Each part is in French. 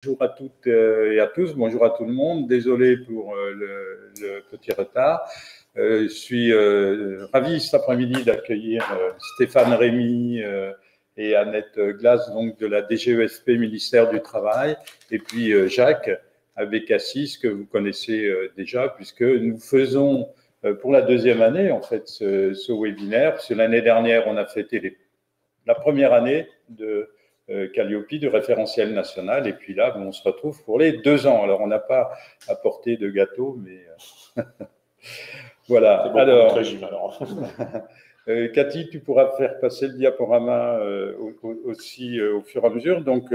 Bonjour à toutes et à tous, bonjour à tout le monde. Désolé pour le petit retard. Je suis ravi cet après-midi d'accueillir Stéphane Rémy et Annette Glass, donc de la DGESP, ministère du Travail, et puis Jacques Abécassis, que vous connaissez déjà, puisque nous faisons pour la deuxième année en fait ce webinaire. Parce que l'année dernière, on a fêté la première année de Calliope, du référentiel national, et puis là, on se retrouve pour les 2 ans. Alors, on n'a pas apporté de gâteau, mais voilà. Bon alors, régime, alors. Cathy, tu pourras faire passer le diaporama aussi au fur et à mesure. Donc,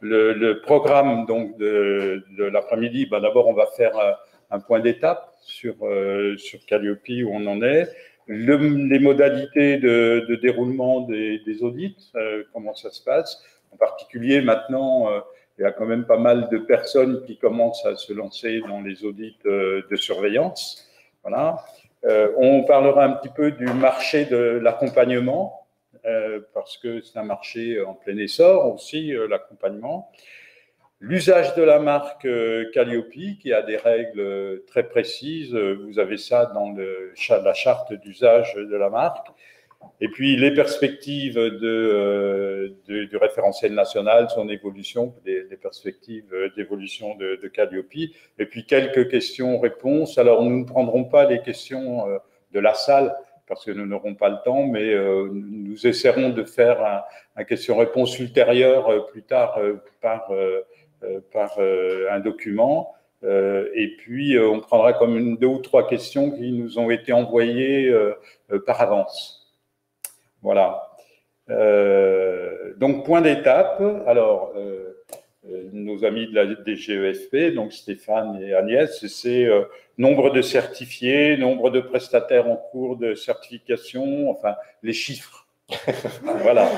le programme donc, de l'après-midi, d'abord, on va faire un point d'étape sur Calliope, où on en est. Les modalités de déroulement des audits, comment ça se passe. En particulier, maintenant, il y a quand même pas mal de personnes qui commencent à se lancer dans les audits de surveillance. Voilà. On parlera un petit peu du marché de l'accompagnement, parce que c'est un marché en plein essor aussi, l'accompagnement. L'usage de la marque Calliope, qui a des règles très précises. Vous avez ça dans la charte d'usage de la marque. Et puis, les perspectives du référentiel national, son évolution, les perspectives d'évolution de Calliope. Et puis, quelques questions-réponses. Alors, nous ne prendrons pas les questions de la salle, parce que nous n'aurons pas le temps, mais nous essaierons de faire un question-réponse ultérieur plus tard par un document. Et puis, on prendra comme 2 ou 3 questions qui nous ont été envoyées par avance. Voilà. Donc, point d'étape. Alors, nos amis de la DGESP, donc Stéphane et Agnès, c'est nombre de certifiés, nombre de prestataires en cours de certification, enfin, les chiffres. Voilà.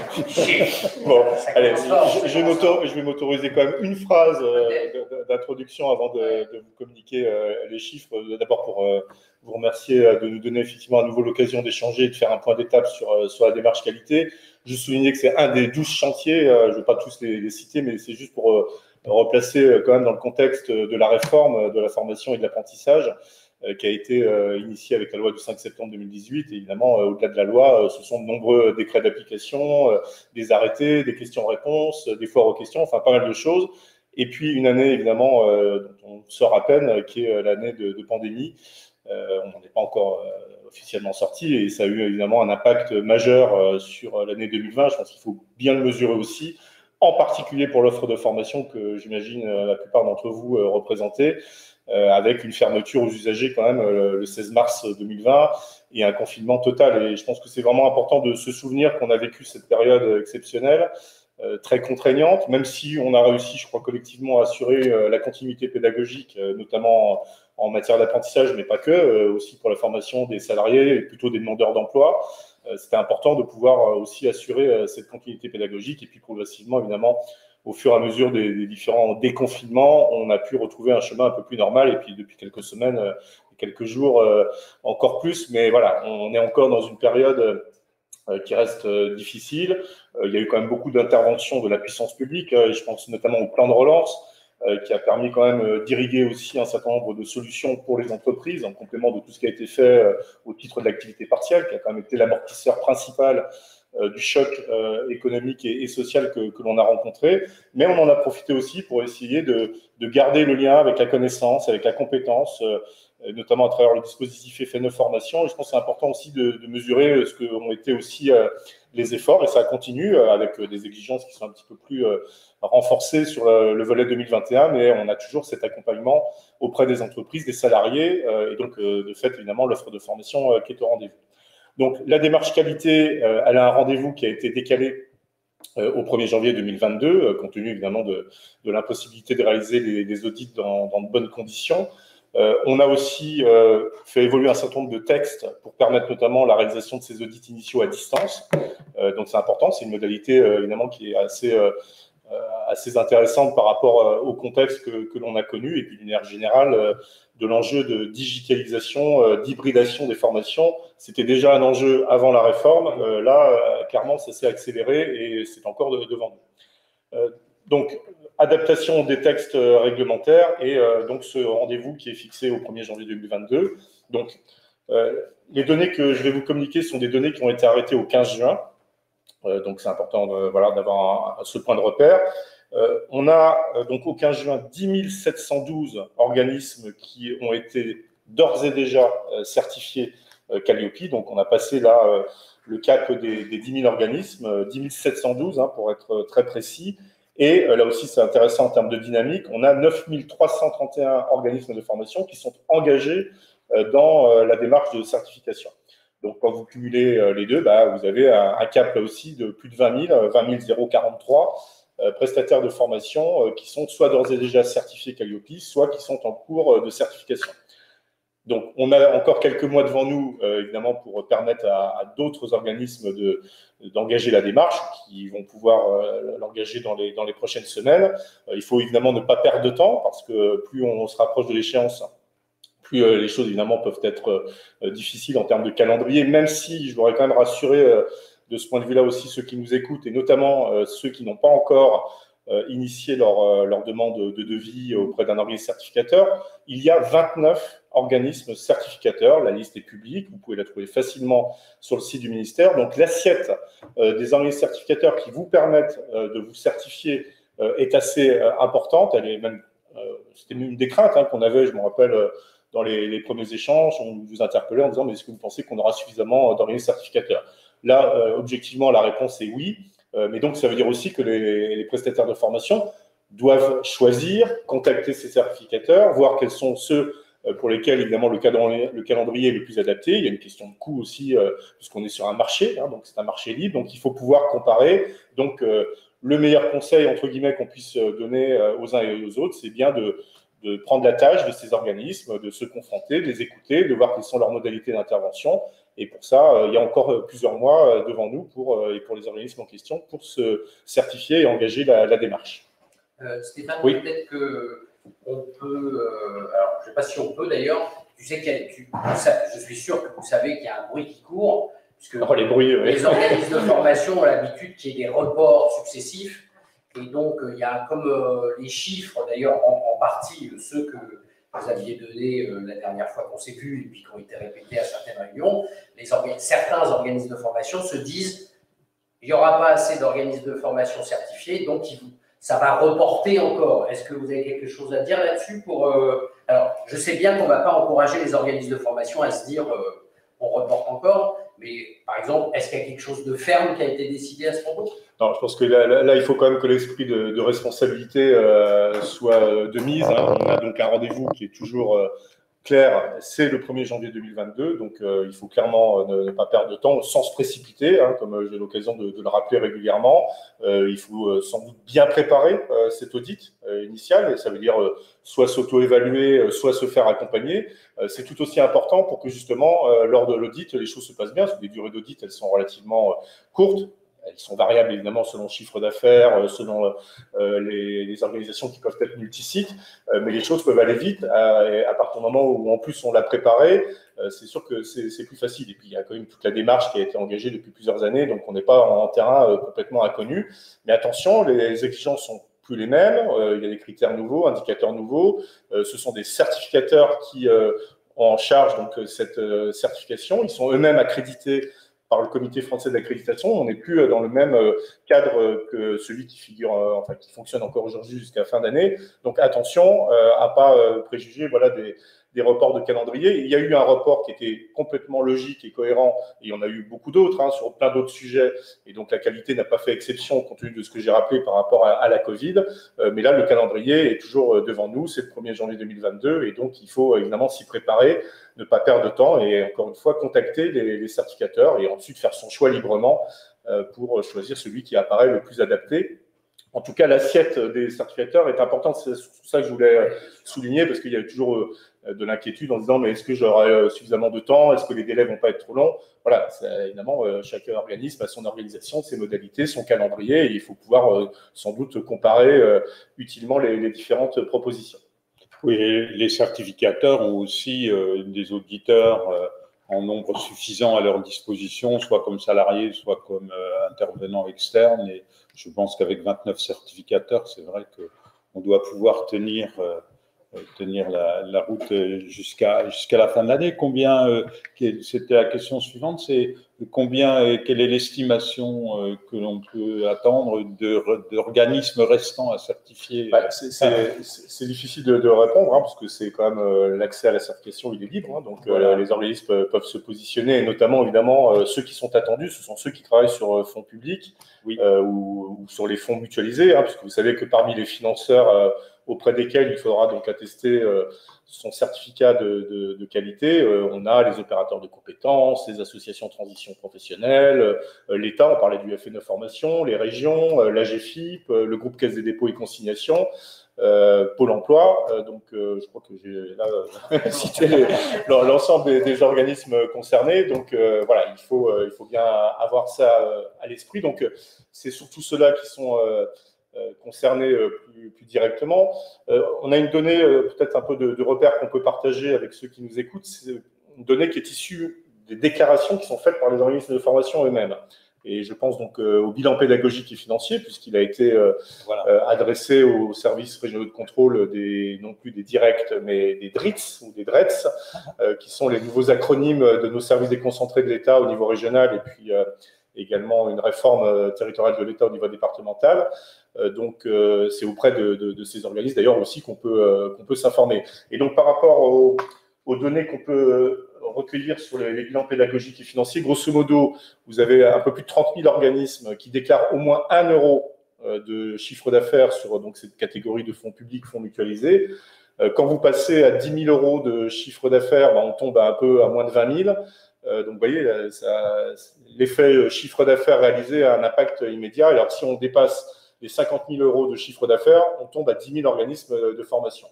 Bon, allez, je vais m'autoriser quand même une phrase d'introduction avant de vous communiquer les chiffres. D'abord pour vous remercier de nous donner effectivement à nouveau l'occasion d'échanger et de faire un point d'étape sur la démarche qualité. Je soulignais que c'est un des 12 chantiers, je ne vais pas tous les citer, mais c'est juste pour replacer quand même dans le contexte de la réforme de la formation et de l'apprentissage, qui a été initié avec la loi du 5 septembre 2018. Et évidemment, au-delà de la loi, ce sont de nombreux décrets d'application, des arrêtés, des questions-réponses, des foires aux questions, enfin pas mal de choses. Et puis une année, évidemment, dont on sort à peine, qui est l'année de pandémie. On n'en est pas encore officiellement sorti, et ça a eu évidemment un impact majeur sur l'année 2020. Je pense qu'il faut bien le mesurer aussi, en particulier pour l'offre de formation que j'imagine la plupart d'entre vous représentez. Avec une fermeture aux usagers quand même le 16 mars 2020 et un confinement total. Et je pense que c'est vraiment important de se souvenir qu'on a vécu cette période exceptionnelle, très contraignante, même si on a réussi, je crois, collectivement à assurer la continuité pédagogique, notamment en matière d'apprentissage, mais pas que, aussi pour la formation des salariés et plutôt des demandeurs d'emploi. C'était important de pouvoir aussi assurer cette continuité pédagogique, et puis progressivement, évidemment, au fur et à mesure des différents déconfinements, on a pu retrouver un chemin un peu plus normal. Et puis depuis quelques semaines, quelques jours, encore plus. Mais voilà, on est encore dans une période qui reste difficile. Il y a eu quand même beaucoup d'interventions de la puissance publique. Je pense notamment au plan de relance, qui a permis quand même d'irriguer aussi un certain nombre de solutions pour les entreprises, en complément de tout ce qui a été fait au titre de l'activité partielle, qui a quand même été l'amortisseur principal du choc économique et social que l'on a rencontré. Mais on en a profité aussi pour essayer de garder le lien avec la connaissance, avec la compétence, notamment à travers le dispositif FNE Formation. Et je pense que c'est important aussi de mesurer ce qu'ont été aussi les efforts, et ça continue avec des exigences qui sont un petit peu plus renforcées sur le volet 2021, mais on a toujours cet accompagnement auprès des entreprises, des salariés, et donc de fait, évidemment, l'offre de formation qui est au rendez-vous. Donc, la démarche qualité, elle a un rendez-vous qui a été décalé au 1er janvier 2022, compte tenu évidemment de l'impossibilité de réaliser les audits dans de bonnes conditions. On a aussi fait évoluer un certain nombre de textes pour permettre notamment la réalisation de ces audits initiaux à distance. Donc, c'est important, c'est une modalité évidemment qui est assez intéressante par rapport au contexte que l'on a connu, et puis d'une manière générale de l'enjeu de digitalisation, d'hybridation des formations. C'était déjà un enjeu avant la réforme. Là, clairement, ça s'est accéléré et c'est encore devant nous. Donc, adaptation des textes réglementaires et donc ce rendez-vous qui est fixé au 1er janvier 2022. Donc, les données que je vais vous communiquer sont des données qui ont été arrêtées au 15 juin. Donc, c'est important d'avoir ce point de repère. On a donc au 15 juin 10 712 organismes qui ont été d'ores et déjà certifiés Calliope. Donc, on a passé là le cap des 10 000 organismes, 10 712 pour être très précis. Et là aussi, c'est intéressant en termes de dynamique. On a 9 331 organismes de formation qui sont engagés dans la démarche de certification. Donc, quand vous cumulez les deux, vous avez un cap là aussi de plus de 20 043 prestataires de formation qui sont soit d'ores et déjà certifiés Calliope, soit qui sont en cours de certification. Donc, on a encore quelques mois devant nous, évidemment, pour permettre à d'autres organismes d'engager la démarche, qui vont pouvoir l'engager dans les prochaines semaines. Il faut évidemment ne pas perdre de temps, parce que plus on se rapproche de l'échéance, plus les choses, évidemment, peuvent être difficiles en termes de calendrier, même si je voudrais quand même rassurer de ce point de vue-là aussi ceux qui nous écoutent, et notamment ceux qui n'ont pas encore initié leur demande de devis auprès d'un organisme certificateur. Il y a 29 organismes certificateurs, la liste est publique, vous pouvez la trouver facilement sur le site du ministère. Donc l'assiette des organismes certificateurs qui vous permettent de vous certifier est assez importante. Elle est même, c'était une des craintes qu'on avait, je me rappelle, dans les premiers échanges, on vous interpellait en disant mais est-ce que vous pensez qu'on aura suffisamment d'organismes certificateurs? Là, objectivement, la réponse est oui. Mais donc, ça veut dire aussi que les prestataires de formation doivent choisir, contacter ces certificateurs, voir quels sont ceux pour lesquels, évidemment, le calendrier est le plus adapté. Il y a une question de coût aussi, puisqu'on est sur un marché, donc c'est un marché libre, donc il faut pouvoir comparer. Donc, le meilleur conseil, entre guillemets, qu'on puisse donner aux uns et aux autres, c'est bien de prendre la tâche de ces organismes, de se confronter, de les écouter, de voir quelles sont leurs modalités d'intervention. Et pour ça, il y a encore plusieurs mois devant nous pour les organismes en question pour se certifier et engager la démarche. Stéphane, oui. Peut-être qu'on peut, alors je ne sais pas si on peut d'ailleurs, tu sais je suis sûr que vous savez qu'il y a un bruit qui court, puisque les bruits, oui. Les organismes de formation ont l'habitude qu'il y ait des reports successifs, et donc il y a comme les chiffres, d'ailleurs en partie ceux que vous aviez donné la dernière fois qu'on s'est vu et puis qui ont été répétés à certaines réunions, certains organismes de formation se disent il n'y aura pas assez d'organismes de formation certifiés, donc ça va reporter encore. Est-ce que vous avez quelque chose à dire là-dessus Alors, je sais bien qu'on ne va pas encourager les organismes de formation à se dire on reporte encore, mais par exemple, est-ce qu'il y a quelque chose de ferme qui a été décidé à ce propos? Non, je pense que là, il faut quand même que l'esprit de responsabilité soit de mise. On a donc un rendez-vous qui est toujours clair, c'est le 1er janvier 2022, donc il faut clairement ne pas perdre de temps sans se précipiter, comme j'ai l'occasion de le rappeler régulièrement. Il faut sans doute bien préparer cet audit initial, et ça veut dire soit s'auto-évaluer, soit se faire accompagner. C'est tout aussi important pour que justement, lors de l'audit, les choses se passent bien, parce que les durées d'audit, elles sont relativement courtes. Elles sont variables évidemment selon le chiffre d'affaires, selon les organisations qui peuvent être multisites, mais les choses peuvent aller vite. À partir du moment où en plus on l'a préparé, c'est sûr que c'est plus facile. Et puis il y a quand même toute la démarche qui a été engagée depuis plusieurs années, donc on n'est pas en terrain complètement inconnu. Mais attention, les exigences sont plus les mêmes, il y a des critères nouveaux, indicateurs nouveaux, ce sont des certificateurs qui ont en charge donc cette certification, ils sont eux-mêmes accrédités par le comité français d'accréditation. On n'est plus dans le même cadre que celui qui figure, qui fonctionne encore aujourd'hui jusqu'à fin d'année. Donc attention à pas préjuger des reports de calendrier. Il y a eu un report qui était complètement logique et cohérent, et il y en a eu beaucoup d'autres sur plein d'autres sujets, et donc la qualité n'a pas fait exception compte tenu de ce que j'ai rappelé par rapport à la Covid. Mais là, le calendrier est toujours devant nous, c'est le 1er janvier 2022, et donc il faut évidemment s'y préparer, ne pas perdre de temps, et encore une fois, contacter les certificateurs, et ensuite faire son choix librement pour choisir celui qui apparaît le plus adapté. En tout cas, l'assiette des certificateurs est importante. C'est ça que je voulais souligner, parce qu'il y a toujours de l'inquiétude en disant mais est-ce que j'aurai suffisamment de temps? Est-ce que les délais vont pas être trop longs? Voilà, évidemment, chaque organisme a son organisation, ses modalités, son calendrier, et il faut pouvoir sans doute comparer utilement les différentes propositions. Oui, les certificateurs ont aussi des auditeurs en nombre suffisant à leur disposition, soit comme salariés, soit comme intervenants externes. Et je pense qu'avec 29 certificateurs, c'est vrai qu'on doit pouvoir tenir la route jusqu'à la fin de l'année. Combien, c'était la question suivante, c'est combien, quelle est l'estimation que l'on peut attendre d'organismes restants à certifier? C'est difficile de répondre, hein, parce que c'est quand même l'accès à la certification, il est libre, hein, donc voilà. Les organismes peuvent se positionner, et notamment évidemment ceux qui sont attendus, ce sont ceux qui travaillent sur fonds publics, oui, ou sur les fonds mutualisés, hein, puisque vous savez que parmi les financeurs auprès desquels il faudra donc attester son certificat de qualité. On a les opérateurs de compétences, les associations de transition professionnelle, l'État, on parlait du FNE Formation, les régions, l'AGFIP, le groupe Caisse des dépôts et consignations, Pôle emploi. Donc, je crois que j'ai là cité l'ensemble des organismes concernés. Donc, voilà, il faut bien avoir ça à l'esprit. Donc, c'est surtout ceux-là qui sont concernés plus directement. On a une donnée, peut-être un peu de repère qu'on peut partager avec ceux qui nous écoutent. C'est une donnée qui est issue des déclarations qui sont faites par les organismes de formation eux-mêmes. Et je pense donc au bilan pédagogique et financier, puisqu'il a été adressé aux services régionaux de contrôle non plus des directs, mais des DRITS ou des DRETS, qui sont les nouveaux acronymes de nos services déconcentrés de l'État au niveau régional, et puis également une réforme territoriale de l'État au niveau départemental. Donc, c'est auprès de ces organismes, d'ailleurs, aussi qu'on peut s'informer. Et donc, par rapport aux données qu'on peut recueillir sur les bilans pédagogiques et financiers, grosso modo, vous avez un peu plus de 30 000 organismes qui déclarent au moins 1 euro de chiffre d'affaires sur donc, cette catégorie de fonds publics, fonds mutualisés. Quand vous passez à 10 000 euros de chiffre d'affaires, on tombe un peu à moins de 20 000. Donc, vous voyez, l'effet chiffre d'affaires réalisé a un impact immédiat. Alors, si on dépasse les 50 000 euros de chiffre d'affaires, on tombe à 10 000 organismes de formation.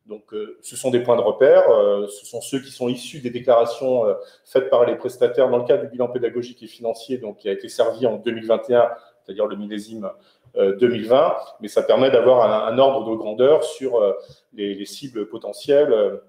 Donc, ce sont des points de repère. Ce sont ceux qui sont issus des déclarations faites par les prestataires dans le cadre du bilan pédagogique et financier, donc, qui a été servi en 2021, c'est-à-dire le millésime 2020. Mais ça permet d'avoir un ordre de grandeur sur les cibles potentielles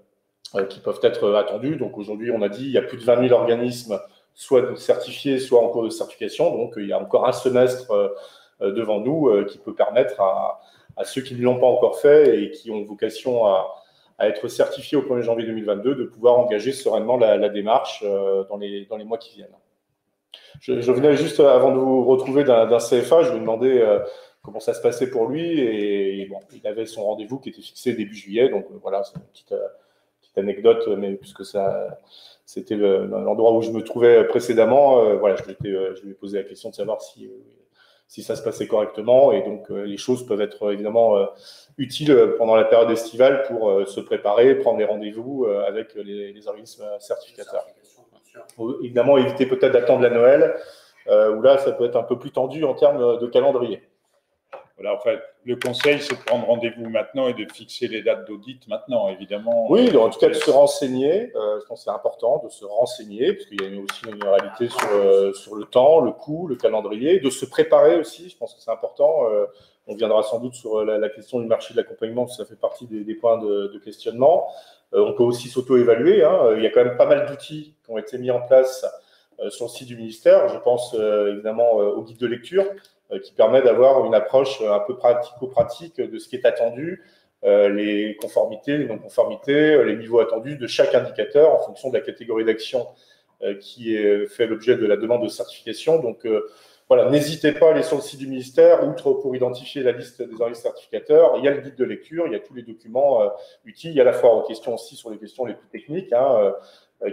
qui peuvent être attendues. Donc, aujourd'hui, on a dit il y a plus de 20 000 organismes, soit certifiés, soit en cours de certification. Donc, il y a encore un semestre devant nous qui peut permettre à ceux qui ne l'ont pas encore fait et qui ont vocation à être certifiés au 1er janvier 2022 de pouvoir engager sereinement la démarche dans les mois qui viennent. Je venais juste, avant de vous retrouver d'un CFA, je lui ai demandé comment ça se passait pour lui, et bon, il avait son rendez-vous qui était fixé début juillet, donc voilà, c'est une petite anecdote, mais puisque c'était l'endroit où je me trouvais précédemment, voilà, je lui ai posé la question de savoir si ça se passait correctement, et donc les choses peuvent être évidemment utiles pendant la période estivale pour se préparer, prendre les rendez-vous avec les organismes certificateurs. Évidemment, éviter peut-être d'attendre la Noël, où là, ça peut être un peu plus tendu en termes de calendrier. Voilà, enfin, le conseil, c'est de prendre rendez-vous maintenant et de fixer les dates d'audit maintenant, évidemment. Oui, en tout cas, de se renseigner. Je pense que c'est important de se renseigner, parce qu'il y a aussi une réalité sur le temps, le coût, le calendrier, de se préparer aussi. Je pense que c'est important. On viendra sans doute sur la question du marché de l'accompagnement, parce que ça fait partie des points de questionnement. On peut aussi s'auto-évaluer. Il y a quand même pas mal d'outils qui ont été mis en place sur le site du ministère. Je pense évidemment au guide de lecture, qui permet d'avoir une approche un peu pratico-pratique de ce qui est attendu, les conformités, les non-conformités, les niveaux attendus de chaque indicateur en fonction de la catégorie d'action qui est fait l'objet de la demande de certification. Donc voilà, n'hésitez pas à aller sur le site du ministère, outre pour identifier la liste des organismes certificateurs, il y a le guide de lecture, il y a tous les documents utiles, il y a à la fois aux questions aussi sur les questions les plus techniques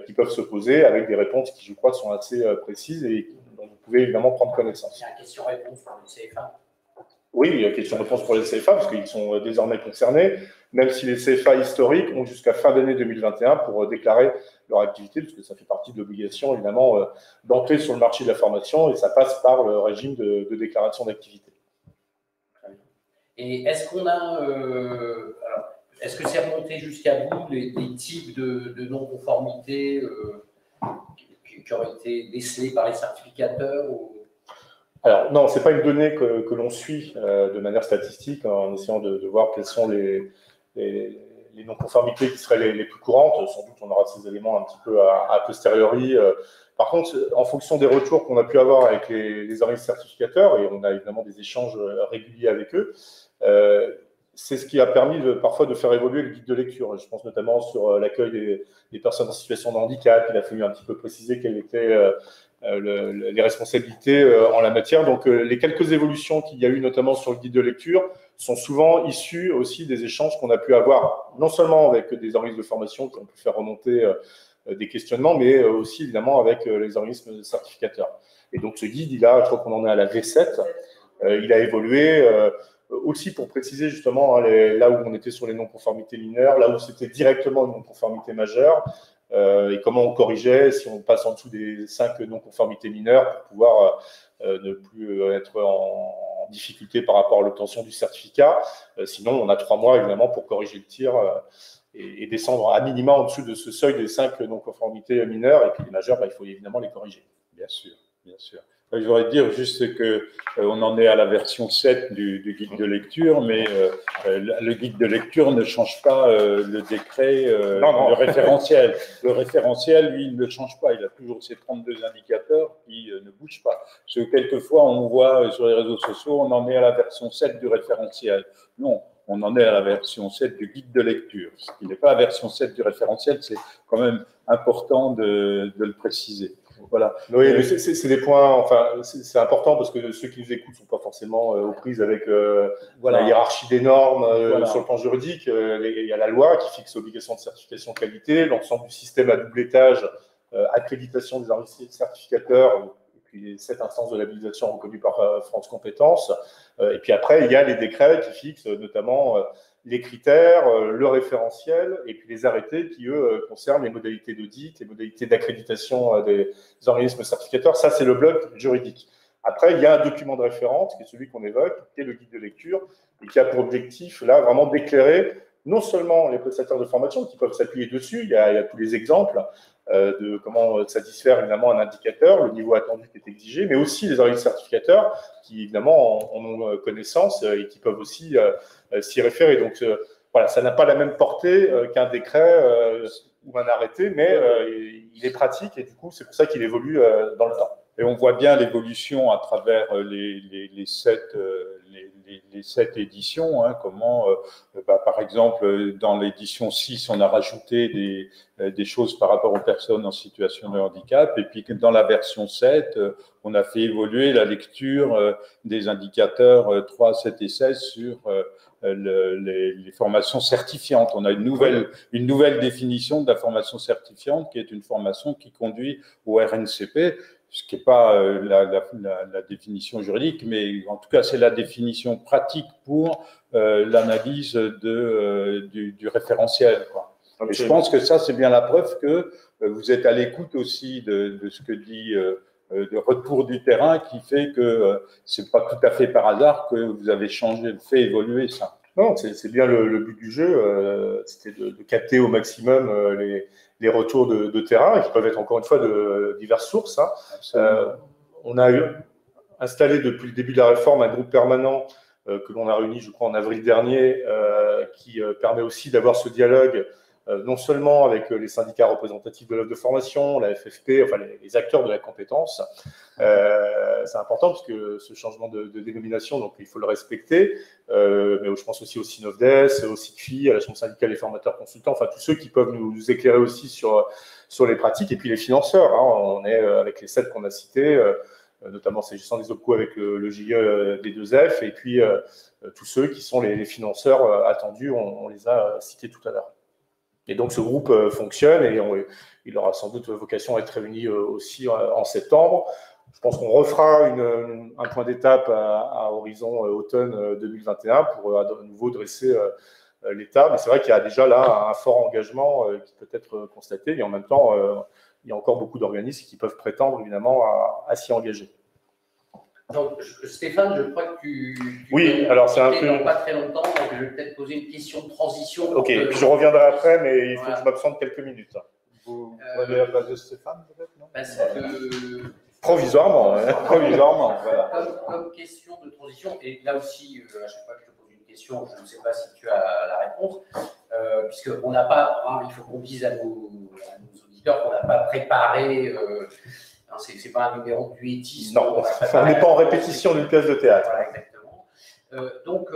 qui peuvent se poser avec des réponses qui, je crois, sont assez précises et dont vous pouvez évidemment prendre connaissance. Il y a une question-réponse pour le CFA. Oui, il y a une question-réponse pour les CFA, parce qu'ils sont désormais concernés, même si les CFA historiques ont jusqu'à fin d'année 2021 pour déclarer leur activité, parce que ça fait partie de l'obligation, évidemment, d'entrer sur le marché de la formation, et ça passe par le régime de déclaration d'activité. Et est-ce qu'on a... est-ce que c'est remonté jusqu'à vous, les types de non-conformité qui auraient été décelés par les certificateurs Alors, non, ce n'est pas une donnée que l'on suit de manière statistique en essayant de voir quels sont les les non-conformités qui seraient les plus courantes. Sans doute, on aura ces éléments un petit peu a posteriori. Par contre, en fonction des retours qu'on a pu avoir avec les organismes certificateurs, et on a évidemment des échanges réguliers avec eux, c'est ce qui a permis parfois de faire évoluer le guide de lecture. Je pense notamment sur l'accueil des personnes en situation de handicap. Il a fallu un petit peu préciser quelles étaient les responsabilités en la matière. Donc, les quelques évolutions qu'il y a eu, notamment sur le guide de lecture, sont souvent issues aussi des échanges qu'on a pu avoir, non seulement avec des organismes de formation qui ont pu faire remonter des questionnements, mais aussi évidemment avec les organismes certificateurs. Et donc, ce guide, je crois qu'on en est à la V7, il a évolué aussi pour préciser justement là où on était sur les non-conformités mineures, là où c'était directement une non-conformité majeure, et comment on corrigeait si on passe en dessous des 5 non-conformités mineures pour pouvoir ne plus être en difficulté par rapport à l'obtention du certificat. Sinon, on a 3 mois évidemment pour corriger le tir et descendre à minima en dessous de ce seuil des 5 non-conformités mineures. Et puis les majeures, il faut évidemment les corriger. Bien sûr, bien sûr. Je voudrais dire juste qu'on en est à la version 7 du guide de lecture, mais le guide de lecture ne change pas le décret, le référentiel. Le référentiel, lui, il ne change pas. Il a toujours ces 32 indicateurs qui ne bougent pas. Parce que quelquefois, on voit sur les réseaux sociaux, on en est à la version 7 du référentiel. Non, on en est à la version 7 du guide de lecture. Ce qui n'est pas la version 7 du référentiel, c'est quand même important de le préciser. Voilà. Oui, mais c'est des points, enfin, c'est important parce que ceux qui nous écoutent ne sont pas forcément aux prises avec la hiérarchie des normes sur le plan juridique. Il y a la loi qui fixe l'obligation de certification qualité, l'ensemble du système à double étage, accréditation des organismes certificateurs, et puis les 7 instances de labellisation reconnues par France Compétences. Et puis après, il y a les décrets qui fixent notamment les critères, le référentiel, et puis les arrêtés qui, eux, concernent les modalités d'audit, les modalités d'accréditation des organismes certificateurs. Ça, c'est le bloc juridique. Après, il y a un document de référence, qui est celui qu'on évoque, qui est le guide de lecture, et qui a pour objectif, là, vraiment d'éclairer non seulement les prestataires de formation qui peuvent s'appuyer dessus, il y a tous les exemples de comment satisfaire évidemment un indicateur, le niveau attendu qui est exigé, mais aussi les organismes certificateurs qui évidemment en ont connaissance et qui peuvent aussi s'y référer. Donc voilà, ça n'a pas la même portée qu'un décret ou un arrêté, mais il est pratique et du coup c'est pour ça qu'il évolue dans le temps. Et on voit bien l'évolution à travers les 7 éditions, hein, comment, par exemple, dans l'édition 6, on a rajouté des choses par rapport aux personnes en situation de handicap, et puis dans la version 7, on a fait évoluer la lecture des indicateurs 3, 7 et 16 sur les formations certifiantes. On a une nouvelle définition de la formation certifiante, qui est une formation qui conduit au RNCP, ce qui n'est pas la définition juridique, mais en tout cas, c'est la définition pratique pour l'analyse du référentiel, quoi. Et je pense que ça, c'est bien la preuve que vous êtes à l'écoute aussi de ce que dit de retour du terrain, qui fait que c'est pas tout à fait par hasard que vous avez fait évoluer ça. Non, c'est bien le but du jeu, c'était de capter au maximum les retours de terrain, qui peuvent être encore une fois de diverses sources. Hein. On a installé depuis le début de la réforme un groupe permanent que l'on a réuni, je crois, en avril dernier, qui permet aussi d'avoir ce dialogue non seulement avec les syndicats représentatifs de l'offre de formation, la FFP, enfin les acteurs de la compétence. C'est important parce que ce changement de dénomination, donc il faut le respecter, mais je pense aussi au SINOFDES, au CICFI, à la Chambre syndicale des formateurs consultants, enfin tous ceux qui peuvent nous éclairer aussi sur les pratiques, et puis les financeurs. Hein, on est avec les 7 qu'on a cités, notamment s'agissant des OPCO avec le GIE des 2F, et puis tous ceux qui sont les financeurs attendus, on les a cités tout à l'heure. Et donc, ce groupe fonctionne et il aura sans doute vocation à être réuni aussi en septembre. Je pense qu'on refera un point d'étape à horizon automne 2021 pour à nouveau dresser l'état. Mais c'est vrai qu'il y a déjà là un fort engagement qui peut être constaté. Et en même temps, il y a encore beaucoup d'organismes qui peuvent prétendre évidemment à s'y engager. Donc, Stéphane, je crois que tu oui, alors c'est un peu dans pas très longtemps, donc je vais peut-être poser une question de transition. Ok, puis je reviendrai après, mais il faut que je m'absente quelques minutes. Vous avez la place de Stéphane, peut-être, non? Parce que provisoirement, hein. Provisoirement, voilà. Comme question de transition, et là aussi, à chaque fois que je te pose une question, je ne sais pas si tu as la réponse, puisqu'on n'a pas, hein, il faut qu'on dise à nos auditeurs qu'on n'a pas préparé, c'est pas un numéro de duettisme. Non, on n'est pas en répétition d'une pièce de théâtre. Voilà, exactement. Donc,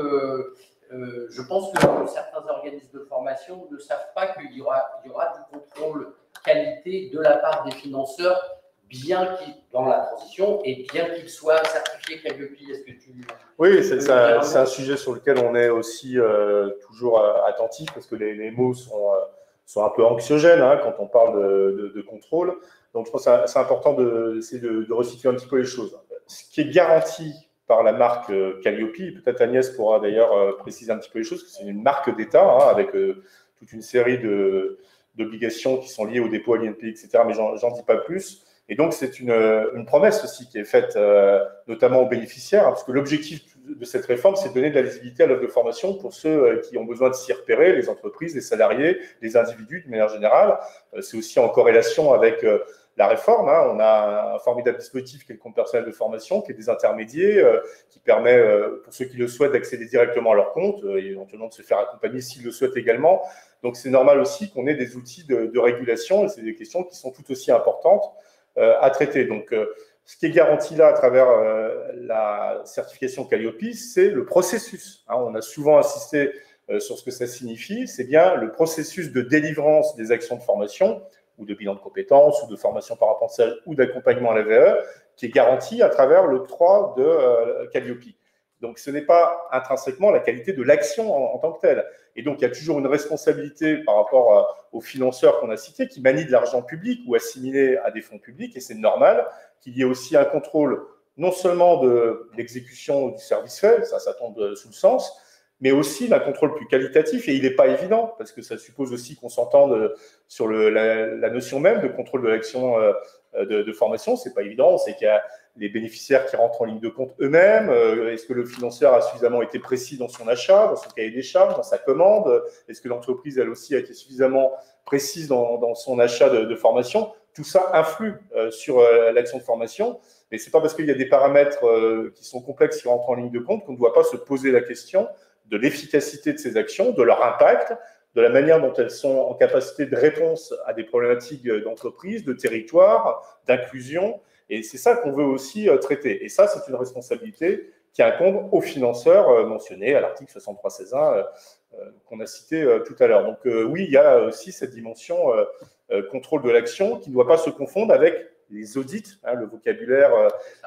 je pense que certains organismes de formation ne savent pas qu'il y aura du contrôle qualité de la part des financeurs, bien qu'il dans la transition et bien qu'il soit certifié Calliope. Est-ce que tu... Oui, c'est un sujet sur lequel on est aussi toujours attentif, parce que les mots sont un peu anxiogènes hein, quand on parle de contrôle. Donc, je pense que c'est important d'essayer de resituer un petit peu les choses. Ce qui est garanti par la marque Calliope, peut-être Agnès pourra d'ailleurs préciser un petit peu les choses, parce que c'est une marque d'État hein, avec toute une série d'obligations qui sont liées au dépôt à l'INPI, etc. Mais j'en dis pas plus. Et donc, c'est une promesse aussi qui est faite notamment aux bénéficiaires, hein, parce que l'objectif de cette réforme, c'est de donner de la visibilité à l'offre de formation pour ceux qui ont besoin de s'y repérer, les entreprises, les salariés, les individus de manière générale. C'est aussi en corrélation avec la réforme. Hein. On a un formidable dispositif qui est le compte personnel de formation, qui est des intermédiaires, qui permet, pour ceux qui le souhaitent, d'accéder directement à leur compte et éventuellement de se faire accompagner s'ils le souhaitent également. Donc, c'est normal aussi qu'on ait des outils de régulation, et c'est des questions qui sont tout aussi importantes à traiter. Donc, ce qui est garanti là à travers la certification Calliope, c'est le processus. Hein, on a souvent insisté sur ce que ça signifie. C'est bien le processus de délivrance des actions de formation ou de bilan de compétences ou de formation par apprentissage ou d'accompagnement à la VE qui est garanti à travers l'octroi de Calliope. Donc, ce n'est pas intrinsèquement la qualité de l'action en tant que telle. Et donc, il y a toujours une responsabilité par rapport aux financeurs qu'on a cités qui manient de l'argent public ou assimilé à des fonds publics. Et c'est normal qu'il y ait aussi un contrôle non seulement de l'exécution du service fait, ça tombe sous le sens, mais aussi d'un contrôle plus qualitatif. Et il n'est pas évident, parce que ça suppose aussi qu'on s'entende sur la notion même de contrôle de l'action de formation. Ce n'est pas évident. On sait qu'il y a les bénéficiaires qui rentrent en ligne de compte eux-mêmes. Est-ce que le financeur a suffisamment été précis dans son achat, dans son cahier des charges, dans sa commande? Est-ce que l'entreprise, elle aussi, a été suffisamment précise dans son achat de formation? Tout ça influe sur l'action de formation. Mais ce n'est pas parce qu'il y a des paramètres qui sont complexes qui rentrent en ligne de compte qu'on ne doit pas se poser la question de l'efficacité de ces actions, de leur impact, de la manière dont elles sont en capacité de réponse à des problématiques d'entreprise, de territoire, d'inclusion. Et c'est ça qu'on veut aussi traiter. Et ça, c'est une responsabilité qui incombe aux financeurs mentionnés à l'article 63.16.1 qu'on a cité tout à l'heure. Donc oui, il y a aussi cette dimension contrôle de l'action qui ne doit pas se confondre avec les audits. Hein, le vocabulaire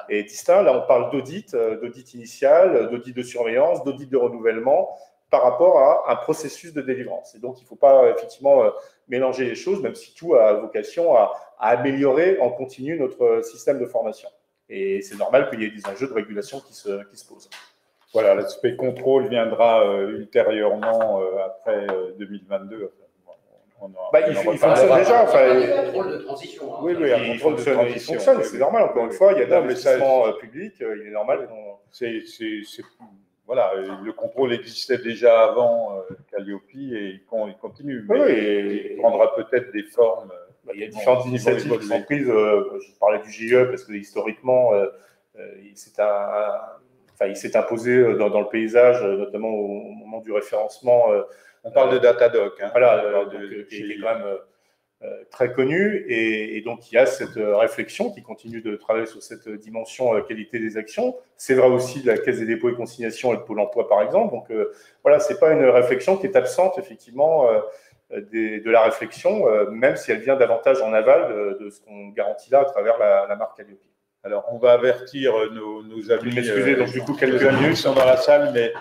est distinct. Là, on parle d'audit initial, d'audit de surveillance, d'audit de renouvellement par rapport à un processus de délivrance. Et donc, il ne faut pas effectivement mélanger les choses, même si tout a vocation à améliorer en continu notre système de formation. Et c'est normal qu'il y ait des enjeux de régulation qui se posent. Voilà, l'aspect contrôle viendra ultérieurement après 2022. Il fonctionne déjà. Un contrôle de transition. Hein. Oui, un contrôle de transition fonctionne, c'est normal. Encore une fois, il y a de l'investissement public, il est normal qu'on... Voilà, le contrôle existait déjà avant Calliope et il continue. Mais il prendra peut-être des formes. Il y a différentes initiatives qui sont prises. Je parlais du GIE parce que historiquement, il s'est imposé dans le paysage, notamment au moment du référencement. On parle de Datadoc. Hein, voilà, qui est quand même très connu. Et donc, il y a cette réflexion qui continue de travailler sur cette dimension qualité des actions. C'est vrai aussi de la Caisse des dépôts et consignations et de Pôle emploi, par exemple. Donc, voilà, ce n'est pas une réflexion qui est absente, effectivement, de la réflexion, même si elle vient davantage en aval de ce qu'on garantit là à travers la marque Calliope. Alors, on va avertir nos amis. M'excusez, donc du coup, quelques minutes sont dans la salle, mais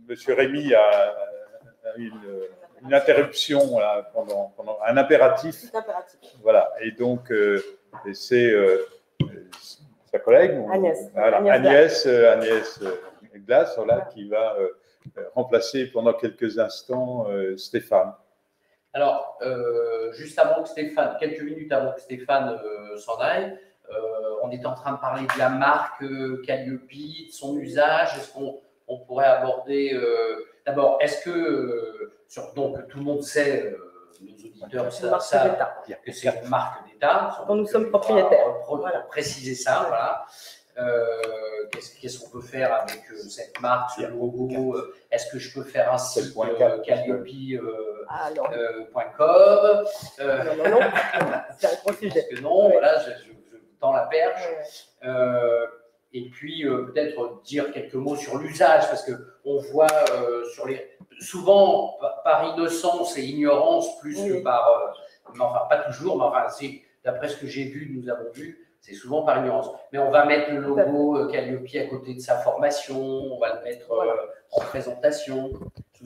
Monsieur Rémy a une interruption là, pendant un impératif. Voilà, et donc c'est sa collègue Agnès Glass, voilà, qui va remplacer pendant quelques instants Stéphane. Alors, juste avant que Stéphane, quelques minutes avant que Stéphane s'en aille, on est en train de parler de la marque Calliope, de son usage. Est-ce qu'on pourrait aborder d'abord, est-ce que donc tout le monde sait, nos auditeurs savent que c'est une marque d'État dont nous sommes propriétaires. Préciser ça, voilà. Qu'est-ce qu'on peut faire avec cette marque, ce logo? Est-ce que je peux faire un site Calliope.com? Non, c'est un gros sujet. Parce que non, voilà, je tends la perche. Et puis, peut-être dire quelques mots sur l'usage, parce qu'on voit souvent par innocence et ignorance, plus que par. Enfin, pas toujours, mais enfin, d'après ce que j'ai vu, nous avons vu, c'est souvent par ignorance. Mais on va mettre le logo Calliope à côté de sa formation, on va le mettre en présentation.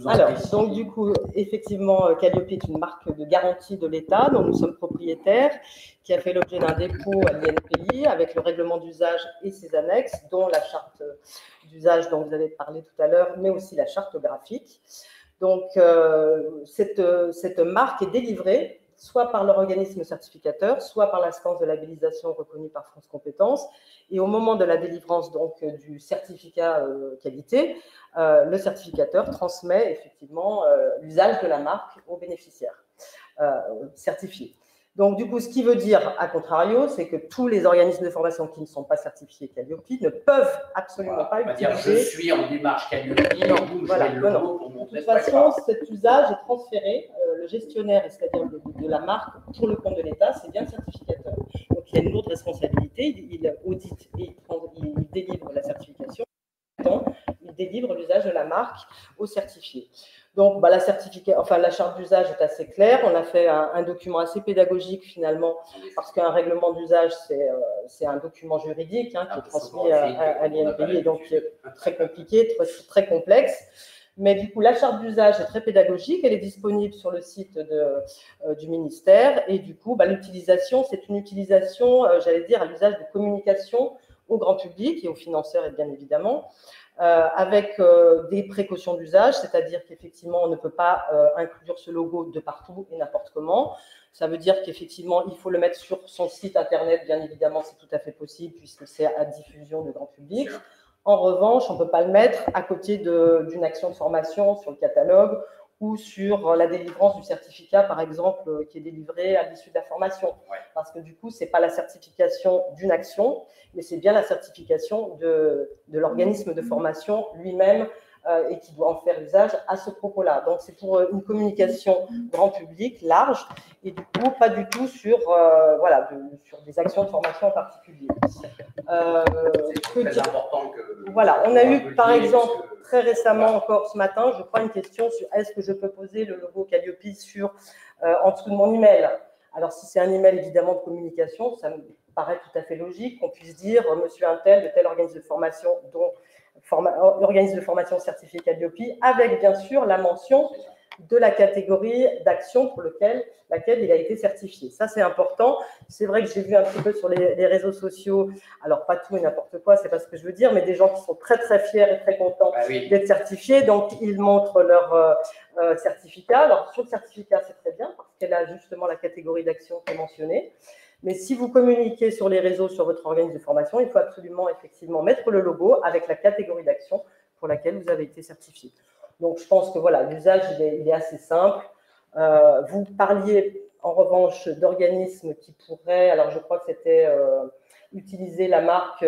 Alors, donc du coup, effectivement, Calliope est une marque de garantie de l'État dont nous sommes propriétaires, qui a fait l'objet d'un dépôt à l'INPI avec le règlement d'usage et ses annexes, dont la charte d'usage dont vous avez parlé tout à l'heure, mais aussi la charte graphique. Donc, cette marque est délivrée soit par leur organisme certificateur, soit par l'instance de labellisation reconnue par France Compétences. Et au moment de la délivrance donc, du certificat qualité, le certificateur transmet effectivement l'usage de la marque aux bénéficiaires certifiés. Donc, du coup, ce qui veut dire, à contrario, c'est que tous les organismes de formation qui ne sont pas certifiés Calliope ne peuvent absolument pas utiliser… dire, je suis en démarche Calliope, de toute façon, cet usage est transféré, le gestionnaire, c'est-à-dire de la marque, pour le compte de l'État, c'est bien le certificateur. Donc, il y a une lourde responsabilité, il audite et il délivre la certification, il délivre l'usage de la marque aux certifiés. Donc, la charte d'usage est assez claire. On a fait un document assez pédagogique finalement, parce qu'un règlement d'usage, c'est un document juridique qui est transmis à l'INPI et donc qui est très compliqué, très complexe. Mais du coup, la charte d'usage est très pédagogique. Elle est disponible sur le site du ministère. Et du coup, l'utilisation, c'est une utilisation, j'allais dire, à l'usage de communication au grand public et aux financeurs, et bien évidemment. Avec des précautions d'usage, c'est-à-dire qu'effectivement, on ne peut pas inclure ce logo de partout et n'importe comment. Ça veut dire qu'effectivement, il faut le mettre sur son site internet, bien évidemment, c'est tout à fait possible puisque c'est à diffusion de grand public. En revanche, on ne peut pas le mettre à côté d'une action de formation sur le catalogue ou sur la délivrance du certificat, par exemple, qui est délivré à l'issue de la formation. Parce que du coup, ce n'est pas la certification d'une action, mais c'est bien la certification de l'organisme de formation lui-même et qui doit en faire usage à ce propos-là. Donc, c'est pour une communication grand public, large, et du coup, pas du tout sur des actions de formation en particulier. C'est très important que… Voilà, on a eu, par exemple, très récemment encore ce matin, je crois, une question sur est-ce que je peux poser le logo Calliope en dessous de mon email. Alors, si c'est un email, évidemment, de communication, ça me paraît tout à fait logique qu'on puisse dire « Monsieur Untel, de tel organisme de formation, dont organisme de formation certifié Calliope », avec, bien sûr, la mention de la catégorie d'action pour laquelle il a été certifié. Ça, c'est important. C'est vrai que j'ai vu un petit peu sur les réseaux sociaux, alors pas tout et n'importe quoi, c'est pas ce que je veux dire, mais des gens qui sont très, très fiers et très contents d'être certifiés. Donc, ils montrent leur certificat. Alors, sur le certificat, c'est très bien parce qu'elle a justement la catégorie d'action qui est mentionnée. Mais si vous communiquez sur les réseaux, sur votre organisme de formation, il faut absolument, effectivement, mettre le logo avec la catégorie d'action pour laquelle vous avez été certifié. Donc, je pense que voilà, l'usage, il est assez simple. Vous parliez, en revanche, d'organismes qui pourraient, alors je crois que c'était utiliser la marque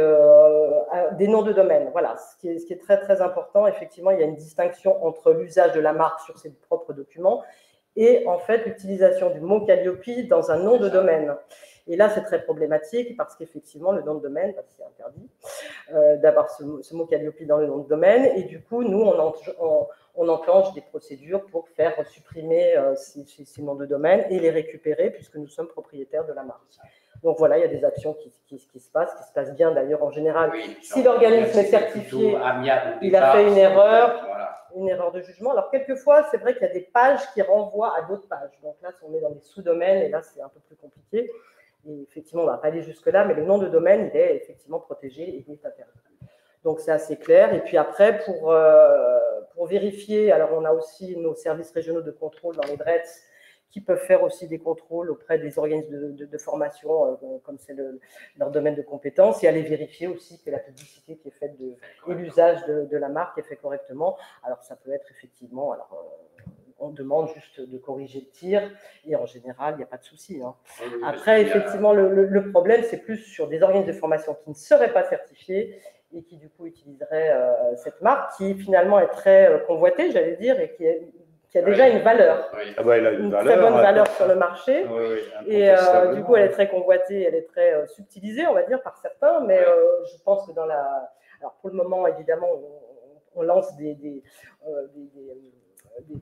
des noms de domaine. Voilà, ce qui est très, très important. Effectivement, il y a une distinction entre l'usage de la marque sur ses propres documents et, en fait, l'utilisation du mot Calliope dans un nom de domaine. Et là, c'est très problématique parce qu'effectivement, le nom de domaine, c'est interdit d'avoir ce mot Calliope dans le nom de domaine. Et du coup, nous, on enclenche des procédures pour faire supprimer ces noms de domaine et les récupérer puisque nous sommes propriétaires de la marque. Donc voilà, il y a des actions qui se passent bien d'ailleurs en général. Oui, si l'organisme est certifié, il a fait une erreur de jugement. Alors quelquefois, c'est vrai qu'il y a des pages qui renvoient à d'autres pages. Donc là, on est dans des sous-domaines et là, c'est un peu plus compliqué. Et effectivement, on ne va pas aller jusque-là, mais le nom de domaine, il est effectivement protégé et il est interdit. Donc, c'est assez clair. Et puis après, pour vérifier, alors on a aussi nos services régionaux de contrôle dans les DRETS qui peuvent faire aussi des contrôles auprès des organismes de formation, comme c'est leur domaine de compétence, et aller vérifier aussi que la publicité qui est faite et l'usage de la marque est fait correctement. Alors, ça peut être effectivement… demande juste de corriger le tir et en général, il n'y a pas de souci. Hein. Oui, Après, effectivement, le problème, c'est plus sur des organismes de formation qui ne seraient pas certifiés et qui, du coup, utiliseraient cette marque qui, finalement, est très convoitée, j'allais dire, et qui a déjà une valeur. Oui. Ah bah, elle a Une très bonne valeur sur le marché. Et du coup, elle est très convoitée, elle est très subtilisée, on va dire, par certains, mais je pense que alors, pour le moment, évidemment, on lance des